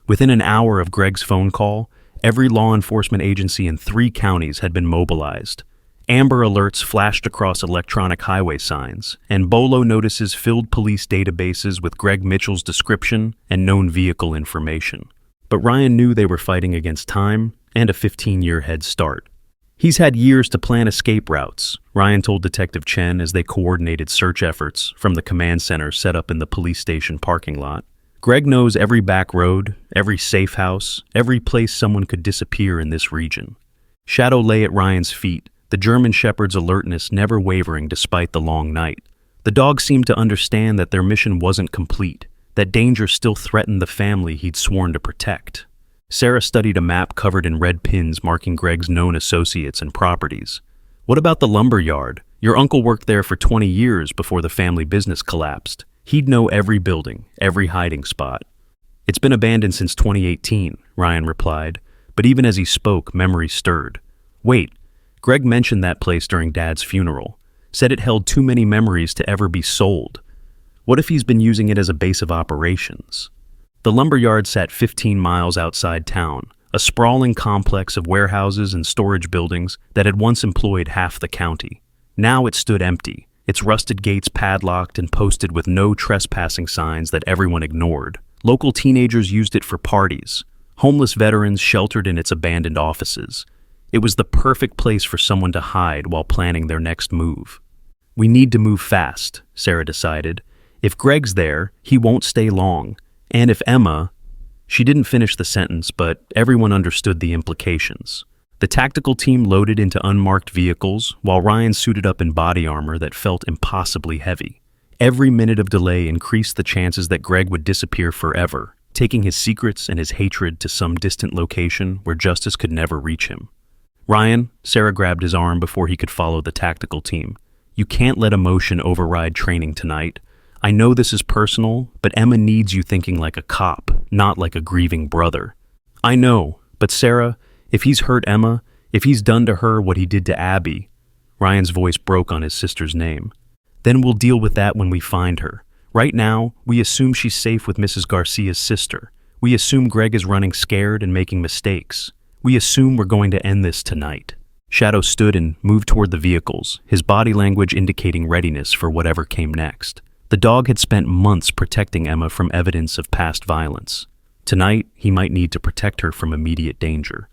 Within an hour of Greg's phone call, every law enforcement agency in 3 counties had been mobilized. Amber alerts flashed across electronic highway signs, and Bolo notices filled police databases with Greg Mitchell's description and known vehicle information. But Ryan knew they were fighting against time and a 15-year head start. He's had years to plan escape routes, Ryan told Detective Chen as they coordinated search efforts from the command center set up in the police station parking lot. Greg knows every back road, every safe house, every place someone could disappear in this region. Shadow lay at Ryan's feet, the German Shepherd's alertness never wavering despite the long night. The dog seemed to understand that their mission wasn't complete, that danger still threatened the family he'd sworn to protect. Sarah studied a map covered in red pins marking Greg's known associates and properties. What about the lumber yard? Your uncle worked there for 20 years before the family business collapsed. He'd know every building, every hiding spot. It's been abandoned since 2018, Ryan replied, but even as he spoke, memory stirred. Wait, Greg mentioned that place during Dad's funeral, said it held too many memories to ever be sold. What if he's been using it as a base of operations? The lumberyard sat 15 miles outside town, a sprawling complex of warehouses and storage buildings that had once employed half the county. Now it stood empty, its rusted gates padlocked and posted with no trespassing signs that everyone ignored. Local teenagers used it for parties. Homeless veterans sheltered in its abandoned offices. It was the perfect place for someone to hide while planning their next move. We need to move fast, Sarah decided. If Greg's there, he won't stay long. And if Emma... She didn't finish the sentence, but everyone understood the implications. The tactical team loaded into unmarked vehicles, while Ryan suited up in body armor that felt impossibly heavy. Every minute of delay increased the chances that Greg would disappear forever, taking his secrets and his hatred to some distant location where justice could never reach him. Ryan, Sarah grabbed his arm before he could follow the tactical team. You can't let emotion override training tonight. I know this is personal, but Emma needs you thinking like a cop, not like a grieving brother. I know, but Sarah, if he's hurt Emma, if he's done to her what he did to Abby, Ryan's voice broke on his sister's name, then we'll deal with that when we find her. Right now, we assume she's safe with Mrs. Garcia's sister. We assume Greg is running scared and making mistakes. We assume we're going to end this tonight. Shadow stood and moved toward the vehicles, his body language indicating readiness for whatever came next. The dog had spent months protecting Emma from evidence of past violence. Tonight, he might need to protect her from immediate danger.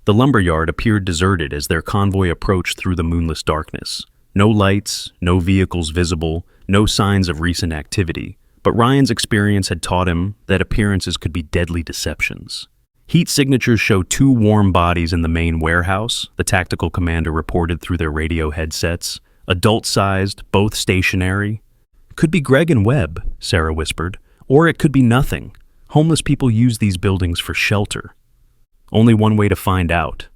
The lumberyard appeared deserted as their convoy approached through the moonless darkness. No lights, no vehicles visible, no signs of recent activity. But Ryan's experience had taught him that appearances could be deadly deceptions. Heat signatures show 2 warm bodies in the main warehouse, the tactical commander reported through their radio headsets. Adult-sized, both stationary. Could be Greg and Webb, Sarah whispered. Or it could be nothing. Homeless people use these buildings for shelter. Only one way to find out.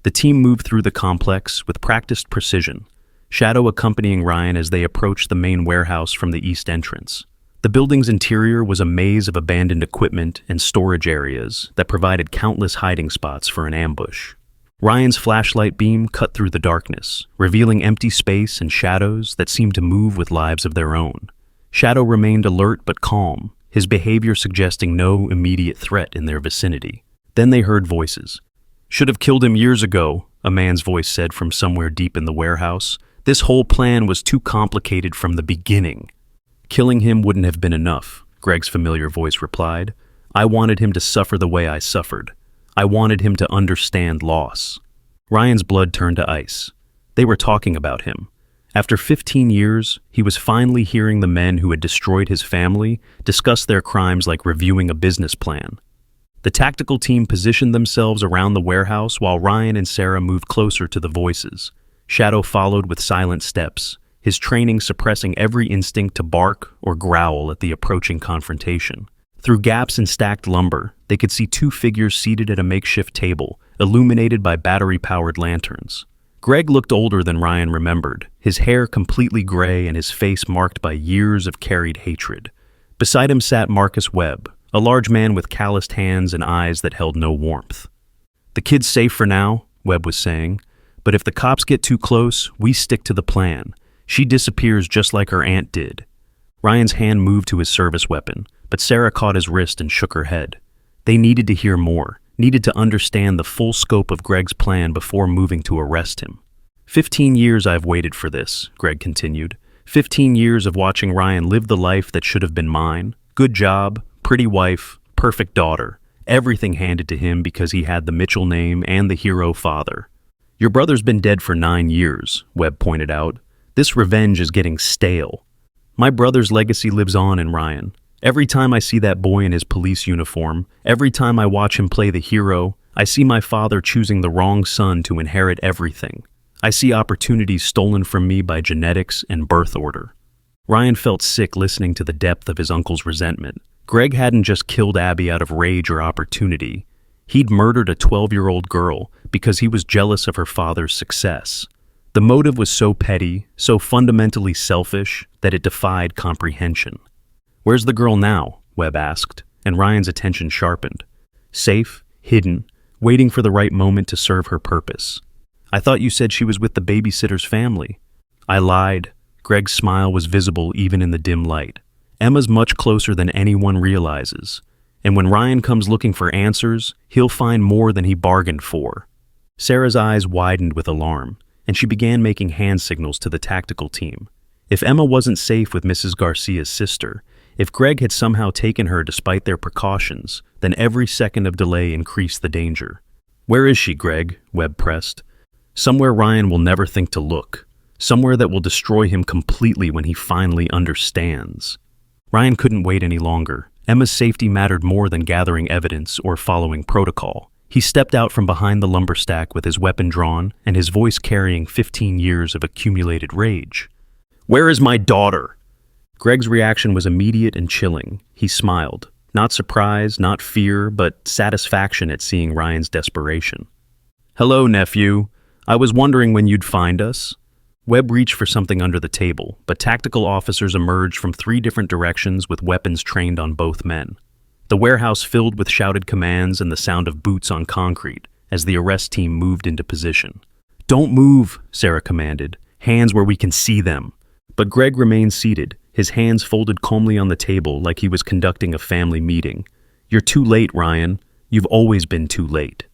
The team moved through the complex with practiced precision, Shadow accompanying Ryan as they approached the main warehouse from the east entrance. The building's interior was a maze of abandoned equipment and storage areas that provided countless hiding spots for an ambush. Ryan's flashlight beam cut through the darkness, revealing empty space and shadows that seemed to move with lives of their own. Shadow remained alert but calm, his behavior suggesting no immediate threat in their vicinity. Then they heard voices. "Should have killed him years ago," a man's voice said from somewhere deep in the warehouse. "This whole plan was too complicated from the beginning." "Killing him wouldn't have been enough," Greg's familiar voice replied. "I wanted him to suffer the way I suffered. I wanted him to understand loss." Ryan's blood turned to ice. They were talking about him. After 15 years, he was finally hearing the men who had destroyed his family discuss their crimes like reviewing a business plan. The tactical team positioned themselves around the warehouse while Ryan and Sarah moved closer to the voices. Shadow followed with silent steps, his training suppressing every instinct to bark or growl at the approaching confrontation. Through gaps in stacked lumber, they could see two figures seated at a makeshift table, illuminated by battery-powered lanterns. Greg looked older than Ryan remembered, his hair completely gray and his face marked by years of carried hatred. Beside him sat Marcus Webb, a large man with calloused hands and eyes that held no warmth. "The kid's safe for now," Webb was saying, "but if the cops get too close, we stick to the plan. She disappears just like her aunt did." Ryan's hand moved to his service weapon, but Sarah caught his wrist and shook her head. They needed to hear more, needed to understand the full scope of Greg's plan before moving to arrest him. 15 years I've waited for this," Greg continued. 15 years of watching Ryan live the life that should have been mine. Good job, pretty wife, perfect daughter. Everything handed to him because he had the Mitchell name and the hero father. "Your brother's been dead for 9 years, Webb pointed out. "This revenge is getting stale." "My brother's legacy lives on in Ryan. Every time I see that boy in his police uniform, every time I watch him play the hero, I see my father choosing the wrong son to inherit everything. I see opportunities stolen from me by genetics and birth order." Ryan felt sick listening to the depth of his uncle's resentment. Greg hadn't just killed Abby out of rage or opportunity. He'd murdered a 12-year-old girl because he was jealous of her father's success. The motive was so petty, so fundamentally selfish, that it defied comprehension. "Where's the girl now?" Webb asked, and Ryan's attention sharpened. "Safe, hidden, waiting for the right moment to serve her purpose." "I thought you said she was with the babysitter's family." "I lied." Greg's smile was visible even in the dim light. "Emma's much closer than anyone realizes. And when Ryan comes looking for answers, he'll find more than he bargained for." Sarah's eyes widened with alarm, and she began making hand signals to the tactical team. If Emma wasn't safe with Mrs. Garcia's sister, if Greg had somehow taken her despite their precautions, then every second of delay increased the danger. "Where is she, Greg?" Webb pressed. "Somewhere Ryan will never think to look. Somewhere that will destroy him completely when he finally understands." Ryan couldn't wait any longer. Emma's safety mattered more than gathering evidence or following protocol. He stepped out from behind the lumber stack with his weapon drawn and his voice carrying 15 years of accumulated rage. "Where is my daughter?" Greg's reaction was immediate and chilling. He smiled. Not surprise, not fear, but satisfaction at seeing Ryan's desperation. "Hello, nephew. I was wondering when you'd find us." Webb reached for something under the table, but tactical officers emerged from 3 different directions with weapons trained on both men. The warehouse filled with shouted commands and the sound of boots on concrete as the arrest team moved into position. "Don't move," Sarah commanded. "Hands where we can see them." But Greg remained seated, his hands folded calmly on the table like he was conducting a family meeting. "You're too late, Ryan. You've always been too late."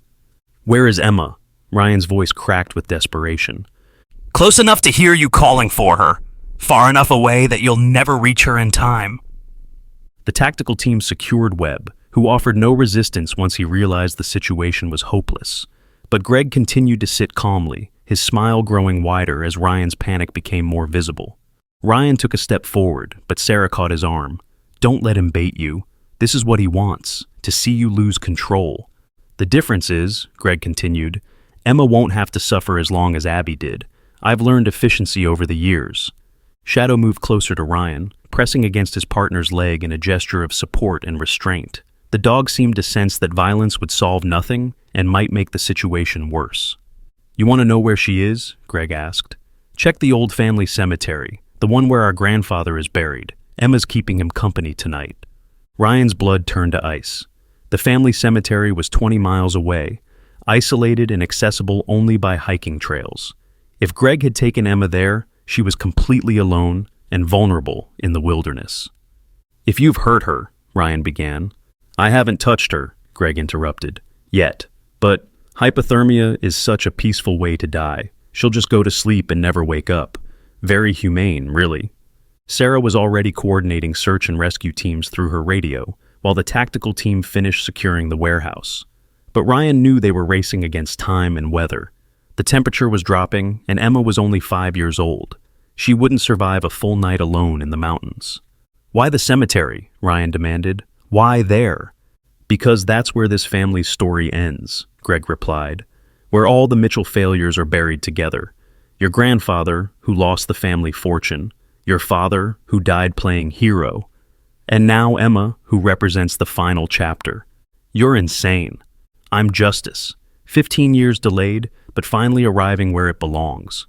"Where is Emma?" Ryan's voice cracked with desperation. "Close enough to hear you calling for her. Far enough away that you'll never reach her in time." The tactical team secured Webb, who offered no resistance once he realized the situation was hopeless. But Greg continued to sit calmly, his smile growing wider as Ryan's panic became more visible. Ryan took a step forward, but Sarah caught his arm. "Don't let him bait you. This is what he wants, to see you lose control." "The difference is," Greg continued, "Emma won't have to suffer as long as Abby did. I've learned efficiency over the years." Shadow moved closer to Ryan, pressing against his partner's leg in a gesture of support and restraint. The dog seemed to sense that violence would solve nothing and might make the situation worse. "You want to know where she is?" Greg asked. "Check the old family cemetery, the one where our grandfather is buried. Emma's keeping him company tonight." Ryan's blood turned to ice. The family cemetery was 20 miles away. isolated and accessible only by hiking trails. If Greg had taken Emma there, she was completely alone and vulnerable in the wilderness. "If you've hurt her," Ryan began. "I haven't touched her," Greg interrupted. "Yet. But hypothermia is such a peaceful way to die. She'll just go to sleep and never wake up. Very humane, really." Sarah was already coordinating search and rescue teams through her radio, while the tactical team finished securing the warehouse. But Ryan knew they were racing against time and weather. The temperature was dropping, and Emma was only 5 years old. She wouldn't survive a full night alone in the mountains. "Why the cemetery?" Ryan demanded. "Why there?" "Because that's where this family's story ends," Greg replied. "Where all the Mitchell failures are buried together. Your grandfather, who lost the family fortune. Your father, who died playing hero. And now Emma, who represents the final chapter. You're insane. I'm justice. 15 years delayed, but finally arriving where it belongs."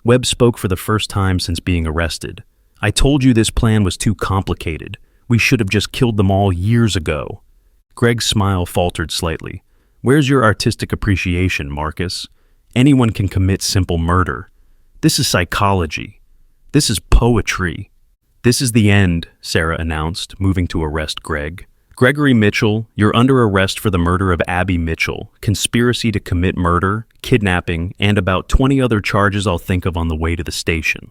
Webb spoke for the first time since being arrested. "I told you this plan was too complicated. We should have just killed them all years ago." Greg's smile faltered slightly. "Where's your artistic appreciation, Marcus? Anyone can commit simple murder. This is psychology. This is poetry." "This is the end," Sarah announced, moving to arrest Greg. "Gregory Mitchell, you're under arrest for the murder of Abby Mitchell, conspiracy to commit murder, kidnapping, and about 20 other charges I'll think of on the way to the station."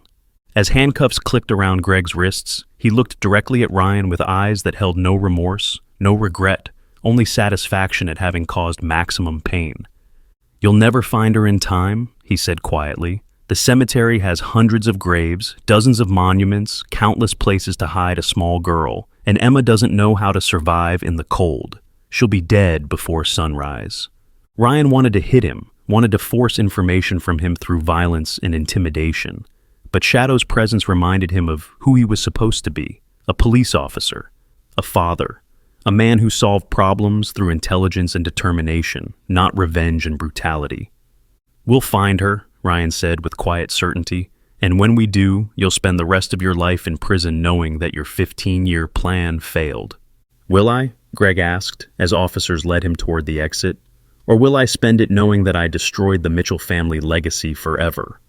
As handcuffs clicked around Greg's wrists, he looked directly at Ryan with eyes that held no remorse, no regret, only satisfaction at having caused maximum pain. "You'll never find her in time," he said quietly. "The cemetery has hundreds of graves, dozens of monuments, countless places to hide a small girl, and Emma doesn't know how to survive in the cold. She'll be dead before sunrise." Ryan wanted to hit him, wanted to force information from him through violence and intimidation. But Shadow's presence reminded him of who he was supposed to be: a police officer, a father, a man who solved problems through intelligence and determination, not revenge and brutality. "We'll find her," Ryan said with quiet certainty, "and when we do, you'll spend the rest of your life in prison knowing that your 15-year plan failed." "Will I?" Greg asked, as officers led him toward the exit. "Or will I spend it knowing that I destroyed the Mitchell family legacy forever?"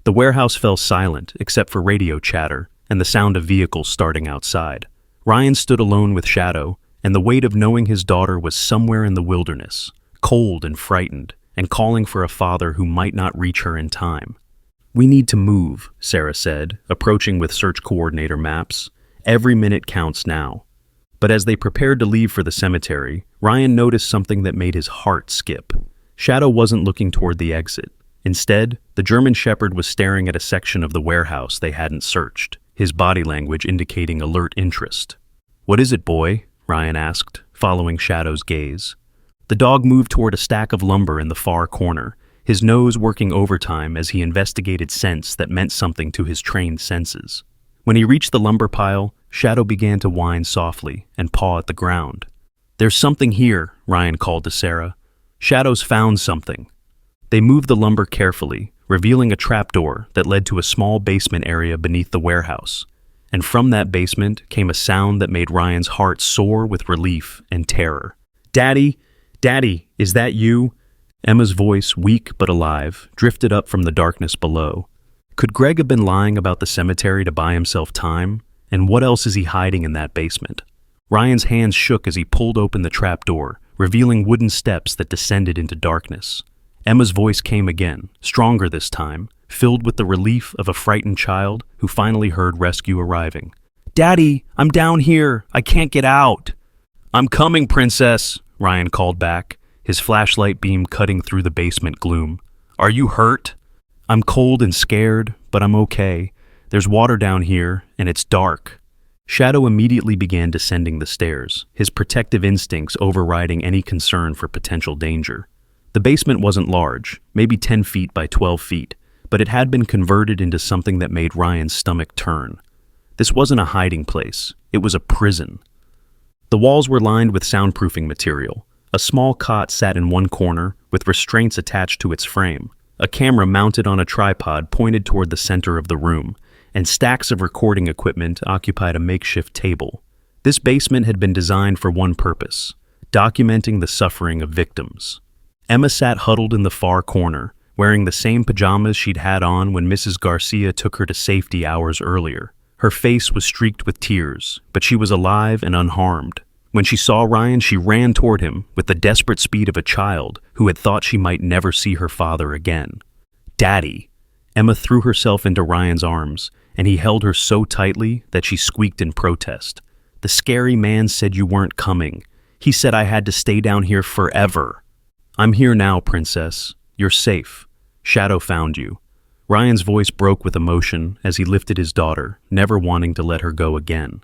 The warehouse fell silent, except for radio chatter and the sound of vehicles starting outside. Ryan stood alone with Shadow, and the weight of knowing his daughter was somewhere in the wilderness, cold and frightened, and calling for a father who might not reach her in time. "We need to move," Sarah said, approaching with search coordinator maps. "Every minute counts now." But as they prepared to leave for the cemetery, Ryan noticed something that made his heart skip. Shadow wasn't looking toward the exit. Instead, the German Shepherd was staring at a section of the warehouse they hadn't searched, his body language indicating alert interest. "What is it, boy?" Ryan asked, following Shadow's gaze. The dog moved toward a stack of lumber in the far corner, his nose working overtime as he investigated scents that meant something to his trained senses. When he reached the lumber pile, Shadow began to whine softly and paw at the ground. "There's something here," Ryan called to Sarah. "Shadow's found something." They moved the lumber carefully, revealing a trapdoor that led to a small basement area beneath the warehouse. And from that basement came a sound that made Ryan's heart soar with relief and terror. "Daddy! Daddy, is that you?" Emma's voice, weak but alive, drifted up from the darkness below. Could Greg have been lying about the cemetery to buy himself time? And what else is he hiding in that basement? Ryan's hands shook as he pulled open the trapdoor, revealing wooden steps that descended into darkness. Emma's voice came again, stronger this time, filled with the relief of a frightened child who finally heard rescue arriving. "Daddy, I'm down here. I can't get out." "I'm coming, Princess," Ryan called back, his flashlight beam cutting through the basement gloom. "Are you hurt?" "I'm cold and scared, but I'm okay. There's water down here, and it's dark." Shadow immediately began descending the stairs, his protective instincts overriding any concern for potential danger. The basement wasn't large, maybe 10 feet by 12 feet, but it had been converted into something that made Ryan's stomach turn. This wasn't a hiding place, it was a prison. The walls were lined with soundproofing material. A small cot sat in one corner, with restraints attached to its frame. A camera mounted on a tripod pointed toward the center of the room, and stacks of recording equipment occupied a makeshift table. This basement had been designed for one purpose: documenting the suffering of victims. Emma sat huddled in the far corner, wearing the same pajamas she'd had on when Mrs. Garcia took her to safety hours earlier. Her face was streaked with tears, but she was alive and unharmed. When she saw Ryan, she ran toward him with the desperate speed of a child who had thought she might never see her father again. "Daddy!" Emma threw herself into Ryan's arms, and he held her so tightly that she squeaked in protest. "The scary man said you weren't coming. He said I had to stay down here forever." "I'm here now, princess. You're safe. Shadow found you." Ryan's voice broke with emotion as he lifted his daughter, never wanting to let her go again.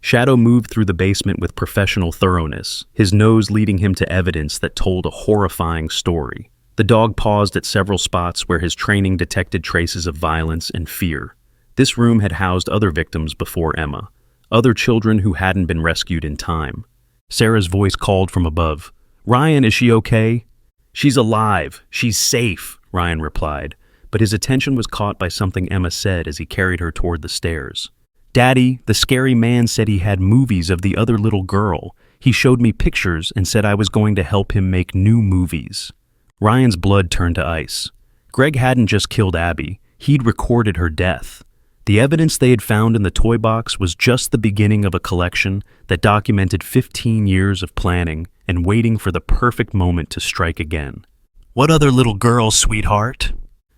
Shadow moved through the basement with professional thoroughness, his nose leading him to evidence that told a horrifying story. The dog paused at several spots where his training detected traces of violence and fear. This room had housed other victims before Emma, other children who hadn't been rescued in time. Sarah's voice called from above. "Ryan, is she okay?" "She's alive. She's safe," Ryan replied, but his attention was caught by something Emma said as he carried her toward the stairs. "Daddy, the scary man said he had movies of the other little girl. He showed me pictures and said I was going to help him make new movies." Ryan's blood turned to ice. Greg hadn't just killed Abby, he'd recorded her death. The evidence they had found in the toy box was just the beginning of a collection that documented 15 years of planning and waiting for the perfect moment to strike again. What other little girl, sweetheart?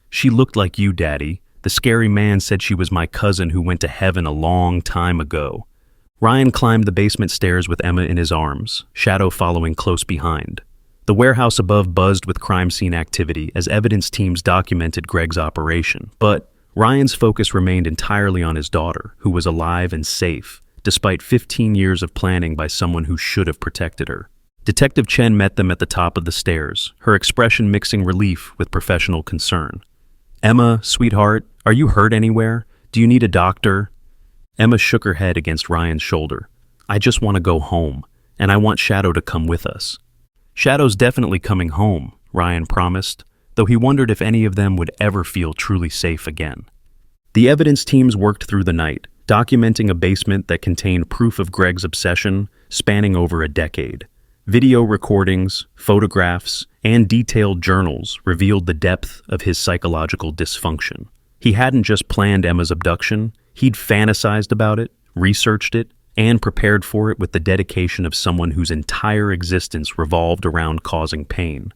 "She looked like you, Daddy. The scary man said she was my cousin who went to heaven a long time ago." Ryan climbed the basement stairs with Emma in his arms, Shadow following close behind. The warehouse above buzzed with crime scene activity as evidence teams documented Greg's operation, but Ryan's focus remained entirely on his daughter, who was alive and safe, despite 15 years of planning by someone who should have protected her. Detective Chen met them at the top of the stairs, her expression mixing relief with professional concern. "Emma, sweetheart, are you hurt anywhere? Do you need a doctor?" Emma shook her head against Ryan's shoulder. "I just want to go home, and I want Shadow to come with us." "Shadow's definitely coming home," Ryan promised, though he wondered if any of them would ever feel truly safe again. The evidence teams worked through the night, documenting a basement that contained proof of Greg's obsession spanning over a decade. Video recordings, photographs, and detailed journals revealed the depth of his psychological dysfunction. He hadn't just planned Emma's abduction, he'd fantasized about it, researched it, and prepared for it with the dedication of someone whose entire existence revolved around causing pain.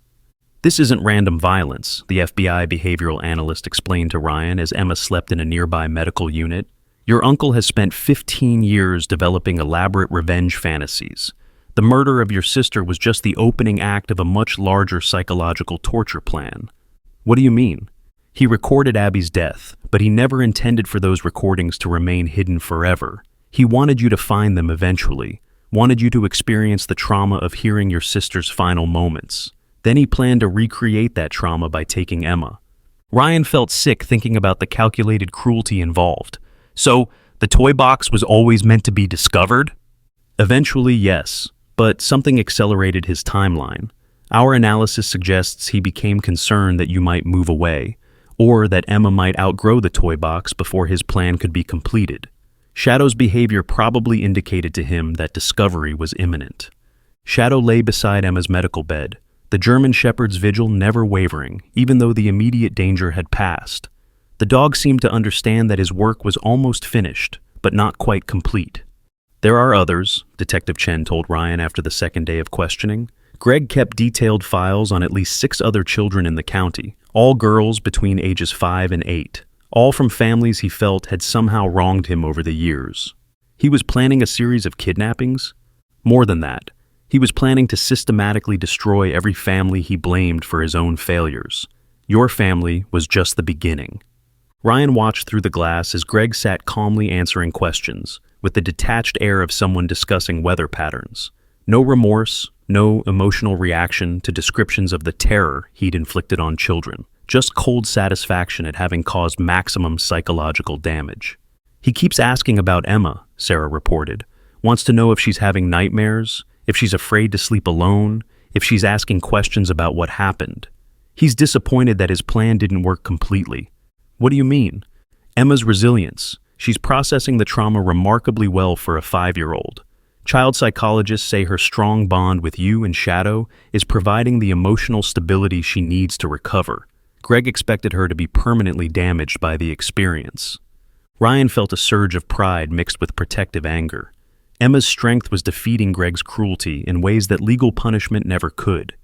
"This isn't random violence," the FBI behavioral analyst explained to Ryan as Emma slept in a nearby medical unit. "Your uncle has spent 15 years developing elaborate revenge fantasies. The murder of your sister was just the opening act of a much larger psychological torture plan." "What do you mean?" "He recorded Abby's death, but he never intended for those recordings to remain hidden forever. He wanted you to find them eventually, wanted you to experience the trauma of hearing your sister's final moments. Then he planned to recreate that trauma by taking Emma." Ryan felt sick thinking about the calculated cruelty involved. "So, the toy box was always meant to be discovered?" "Eventually, yes, but something accelerated his timeline. Our analysis suggests he became concerned that you might move away, or that Emma might outgrow the toy box before his plan could be completed. Shadow's behavior probably indicated to him that discovery was imminent." Shadow lay beside Emma's medical bed, the German Shepherd's vigil never wavering, even though the immediate danger had passed. The dog seemed to understand that his work was almost finished, but not quite complete. "There are others," Detective Chen told Ryan after the second day of questioning. Greg kept detailed files on at least 6 other children in the county, all girls between ages 5 and 8, all from families he felt had somehow wronged him over the years. He was planning a series of kidnappings? More than that, he was planning to systematically destroy every family he blamed for his own failures. Your family was just the beginning. Ryan watched through the glass as Greg sat calmly answering questions, with the detached air of someone discussing weather patterns. No remorse, no emotional reaction to descriptions of the terror he'd inflicted on children. Just cold satisfaction at having caused maximum psychological damage. "He keeps asking about Emma," Sarah reported. "Wants to know if she's having nightmares, if she's afraid to sleep alone, if she's asking questions about what happened. He's disappointed that his plan didn't work completely." "What do you mean?" "Emma's resilience. She's processing the trauma remarkably well for a 5-year-old. Child psychologists say her strong bond with you and Shadow is providing the emotional stability she needs to recover. Greg expected her to be permanently damaged by the experience. Ryan felt a surge of pride mixed with protective anger. Emma's strength was defeating Greg's cruelty in ways that legal punishment never could.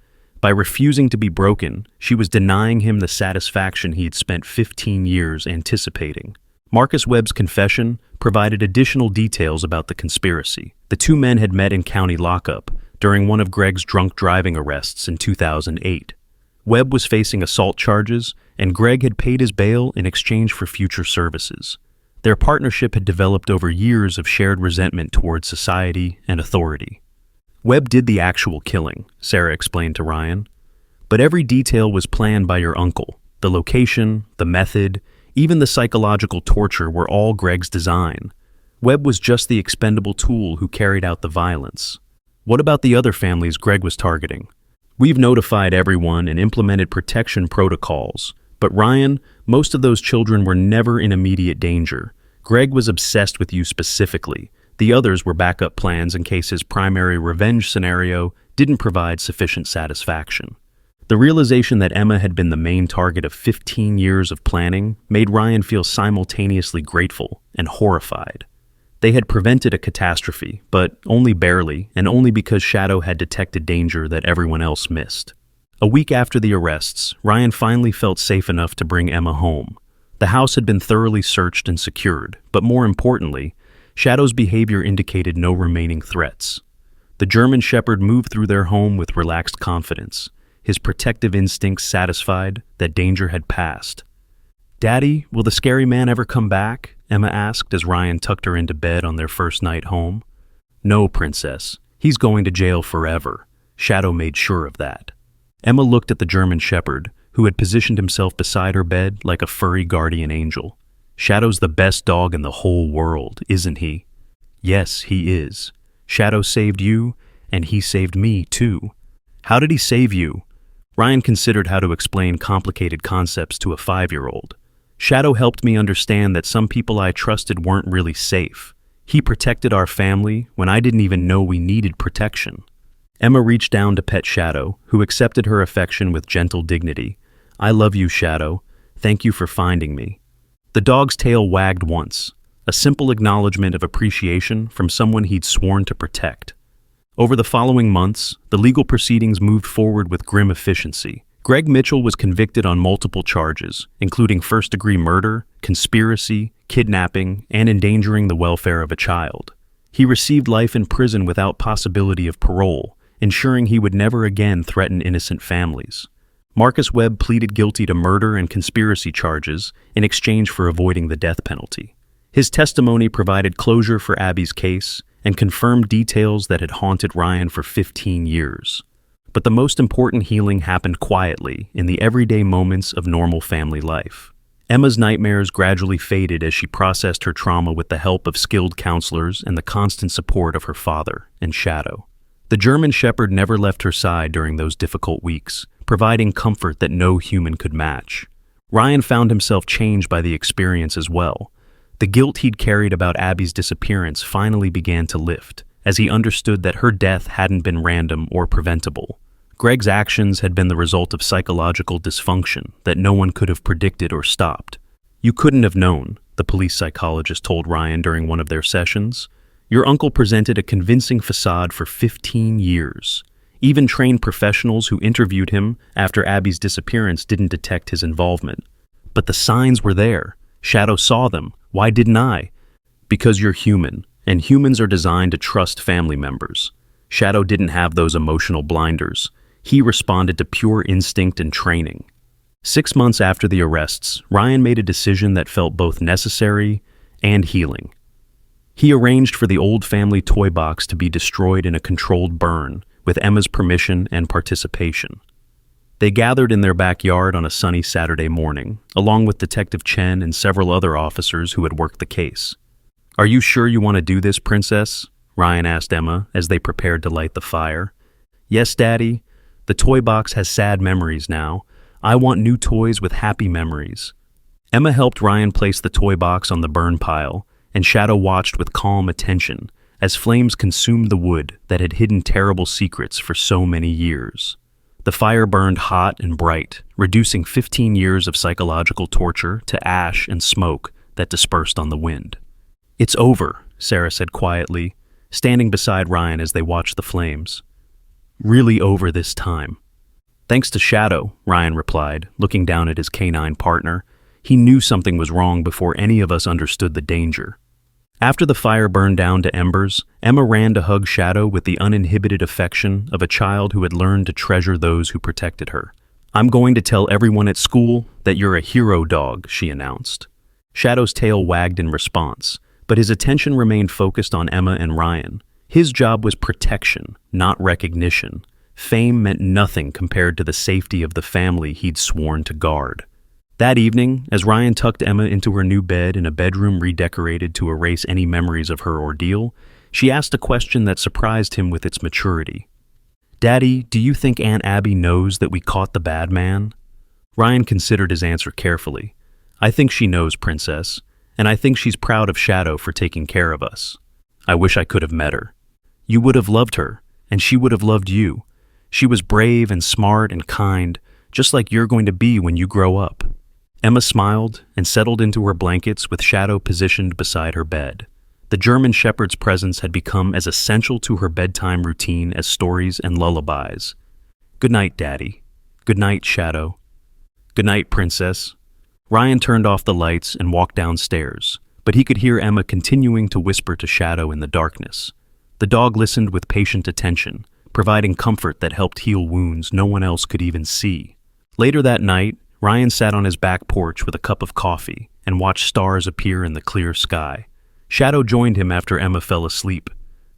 By refusing to be broken, she was denying him the satisfaction he had spent 15 years anticipating. Marcus Webb's confession provided additional details about the conspiracy. The two men had met in county lockup during one of Greg's drunk driving arrests in 2008. Webb was facing assault charges, and Greg had paid his bail in exchange for future services. Their partnership had developed over years of shared resentment towards society and authority. Webb did the actual killing, Sarah explained to Ryan. But every detail was planned by your uncle. The location, the method, even the psychological torture were all Greg's design. Webb was just the expendable tool who carried out the violence. What about the other families Greg was targeting? We've notified everyone and implemented protection protocols. But Ryan, most of those children were never in immediate danger. Greg was obsessed with you specifically. The others were backup plans in case his primary revenge scenario didn't provide sufficient satisfaction. The realization that Emma had been the main target of 15 years of planning made Ryan feel simultaneously grateful and horrified. They had prevented a catastrophe, but only barely, and only because Shadow had detected danger that everyone else missed. A week after the arrests, Ryan finally felt safe enough to bring Emma home. The house had been thoroughly searched and secured, but more importantly, Shadow's behavior indicated no remaining threats. The German Shepherd moved through their home with relaxed confidence, his protective instincts satisfied that danger had passed. "Daddy, will the scary man ever come back?" Emma asked as Ryan tucked her into bed on their first night home. "No, Princess. He's going to jail forever." Shadow made sure of that. Emma looked at the German Shepherd, who had positioned himself beside her bed like a furry guardian angel. "Shadow's the best dog in the whole world, isn't he?" "Yes, he is. Shadow saved you, and he saved me, too." "How did he save you?" Ryan considered how to explain complicated concepts to a 5-year-old. "Shadow helped me understand that some people I trusted weren't really safe. He protected our family when I didn't even know we needed protection." Emma reached down to pet Shadow, who accepted her affection with gentle dignity. "I love you, Shadow. Thank you for finding me." The dog's tail wagged once, a simple acknowledgement of appreciation from someone he'd sworn to protect. Over the following months, the legal proceedings moved forward with grim efficiency. Greg Mitchell was convicted on multiple charges, including first-degree murder, conspiracy, kidnapping, and endangering the welfare of a child. He received life in prison without possibility of parole, ensuring he would never again threaten innocent families. Marcus Webb pleaded guilty to murder and conspiracy charges in exchange for avoiding the death penalty. His testimony provided closure for Abby's case and confirmed details that had haunted Ryan for 15 years. But the most important healing happened quietly in the everyday moments of normal family life. Emma's nightmares gradually faded as she processed her trauma with the help of skilled counselors and the constant support of her father and Shadow. The German Shepherd never left her side during those difficult weeks, providing comfort that no human could match. Ryan found himself changed by the experience as well. The guilt he'd carried about Abby's disappearance finally began to lift, as he understood that her death hadn't been random or preventable. Greg's actions had been the result of psychological dysfunction that no one could have predicted or stopped. "You couldn't have known," the police psychologist told Ryan during one of their sessions. "Your uncle presented a convincing facade for 15 years. Even trained professionals who interviewed him after Abby's disappearance didn't detect his involvement. But the signs were there. Shadow saw them. Why didn't I?" "Because you're human, and humans are designed to trust family members." Shadow didn't have those emotional blinders. He responded to pure instinct and training. 6 months after the arrests, Ryan made a decision that felt both necessary and healing. He arranged for the old family toy box to be destroyed in a controlled burn, with Emma's permission and participation. They gathered in their backyard on a sunny Saturday morning, along with Detective Chen and several other officers who had worked the case. "Are you sure you want to do this, Princess?" Ryan asked Emma as they prepared to light the fire. "Yes, Daddy. The toy box has sad memories now. I want new toys with happy memories." Emma helped Ryan place the toy box on the burn pile, and Shadow watched with calm attention as flames consumed the wood that had hidden terrible secrets for so many years. The fire burned hot and bright, reducing 15 years of psychological torture to ash and smoke that dispersed on the wind. "It's over," Sarah said quietly, standing beside Ryan as they watched the flames. "Really over this time." "Thanks to Shadow," Ryan replied, looking down at his canine partner. He knew something was wrong before any of us understood the danger. After the fire burned down to embers, Emma ran to hug Shadow with the uninhibited affection of a child who had learned to treasure those who protected her. "I'm going to tell everyone at school that you're a hero dog," she announced. Shadow's tail wagged in response, but his attention remained focused on Emma and Ryan. His job was protection, not recognition. Fame meant nothing compared to the safety of the family he'd sworn to guard. That evening, as Ryan tucked Emma into her new bed in a bedroom redecorated to erase any memories of her ordeal, she asked a question that surprised him with its maturity. "Daddy, do you think Aunt Abby knows that we caught the bad man?" Ryan considered his answer carefully. "I think she knows, Princess, and I think she's proud of Shadow for taking care of us. I wish I could have met her. You would have loved her, and she would have loved you. She was brave and smart and kind, just like you're going to be when you grow up." Emma smiled and settled into her blankets with Shadow positioned beside her bed. The German Shepherd's presence had become as essential to her bedtime routine as stories and lullabies. "Good night, Daddy. Good night, Shadow. Good night, Princess." Ryan turned off the lights and walked downstairs, but he could hear Emma continuing to whisper to Shadow in the darkness. The dog listened with patient attention, providing comfort that helped heal wounds no one else could even see. Later that night, Ryan sat on his back porch with a cup of coffee and watched stars appear in the clear sky. Shadow joined him after Emma fell asleep.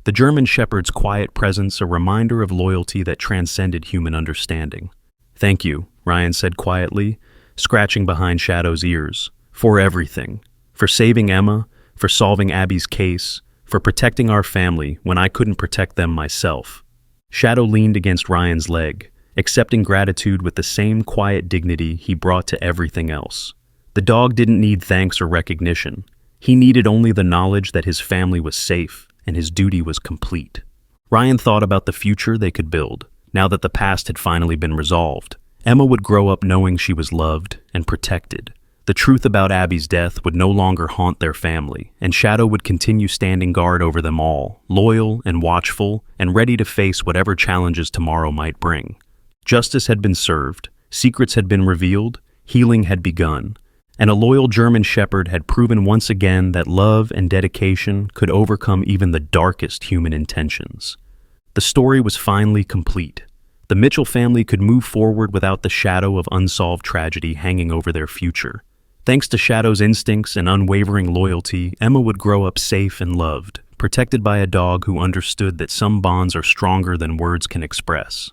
The German Shepherd's quiet presence a reminder of loyalty that transcended human understanding. "Thank you," Ryan said quietly, scratching behind Shadow's ears, "for everything. For saving Emma, for solving Abby's case, for protecting our family when I couldn't protect them myself." Shadow leaned against Ryan's leg, accepting gratitude with the same quiet dignity he brought to everything else. The dog didn't need thanks or recognition. He needed only the knowledge that his family was safe and his duty was complete. Ryan thought about the future they could build, now that the past had finally been resolved. Emma would grow up knowing she was loved and protected. The truth about Abby's death would no longer haunt their family, and Shadow would continue standing guard over them all, loyal and watchful, and ready to face whatever challenges tomorrow might bring. Justice had been served, secrets had been revealed, healing had begun, and a loyal German Shepherd had proven once again that love and dedication could overcome even the darkest human intentions. The story was finally complete. The Mitchell family could move forward without the shadow of unsolved tragedy hanging over their future. Thanks to Shadow's instincts and unwavering loyalty, Emma would grow up safe and loved, protected by a dog who understood that some bonds are stronger than words can express.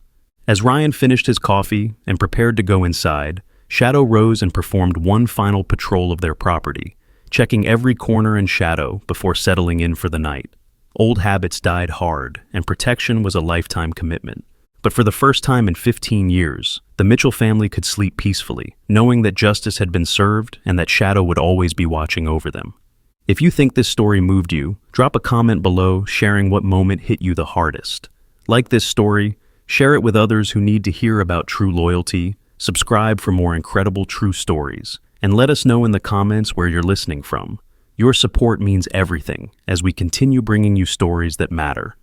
As Ryan finished his coffee and prepared to go inside, Shadow rose and performed one final patrol of their property, checking every corner and shadow before settling in for the night. Old habits died hard, and protection was a lifetime commitment. But for the first time in 15 years, the Mitchell family could sleep peacefully, knowing that justice had been served and that Shadow would always be watching over them. If you think this story moved you, drop a comment below sharing what moment hit you the hardest. Like this story, share it with others who need to hear about true loyalty, subscribe for more incredible true stories, and let us know in the comments where you're listening from. Your support means everything as we continue bringing you stories that matter.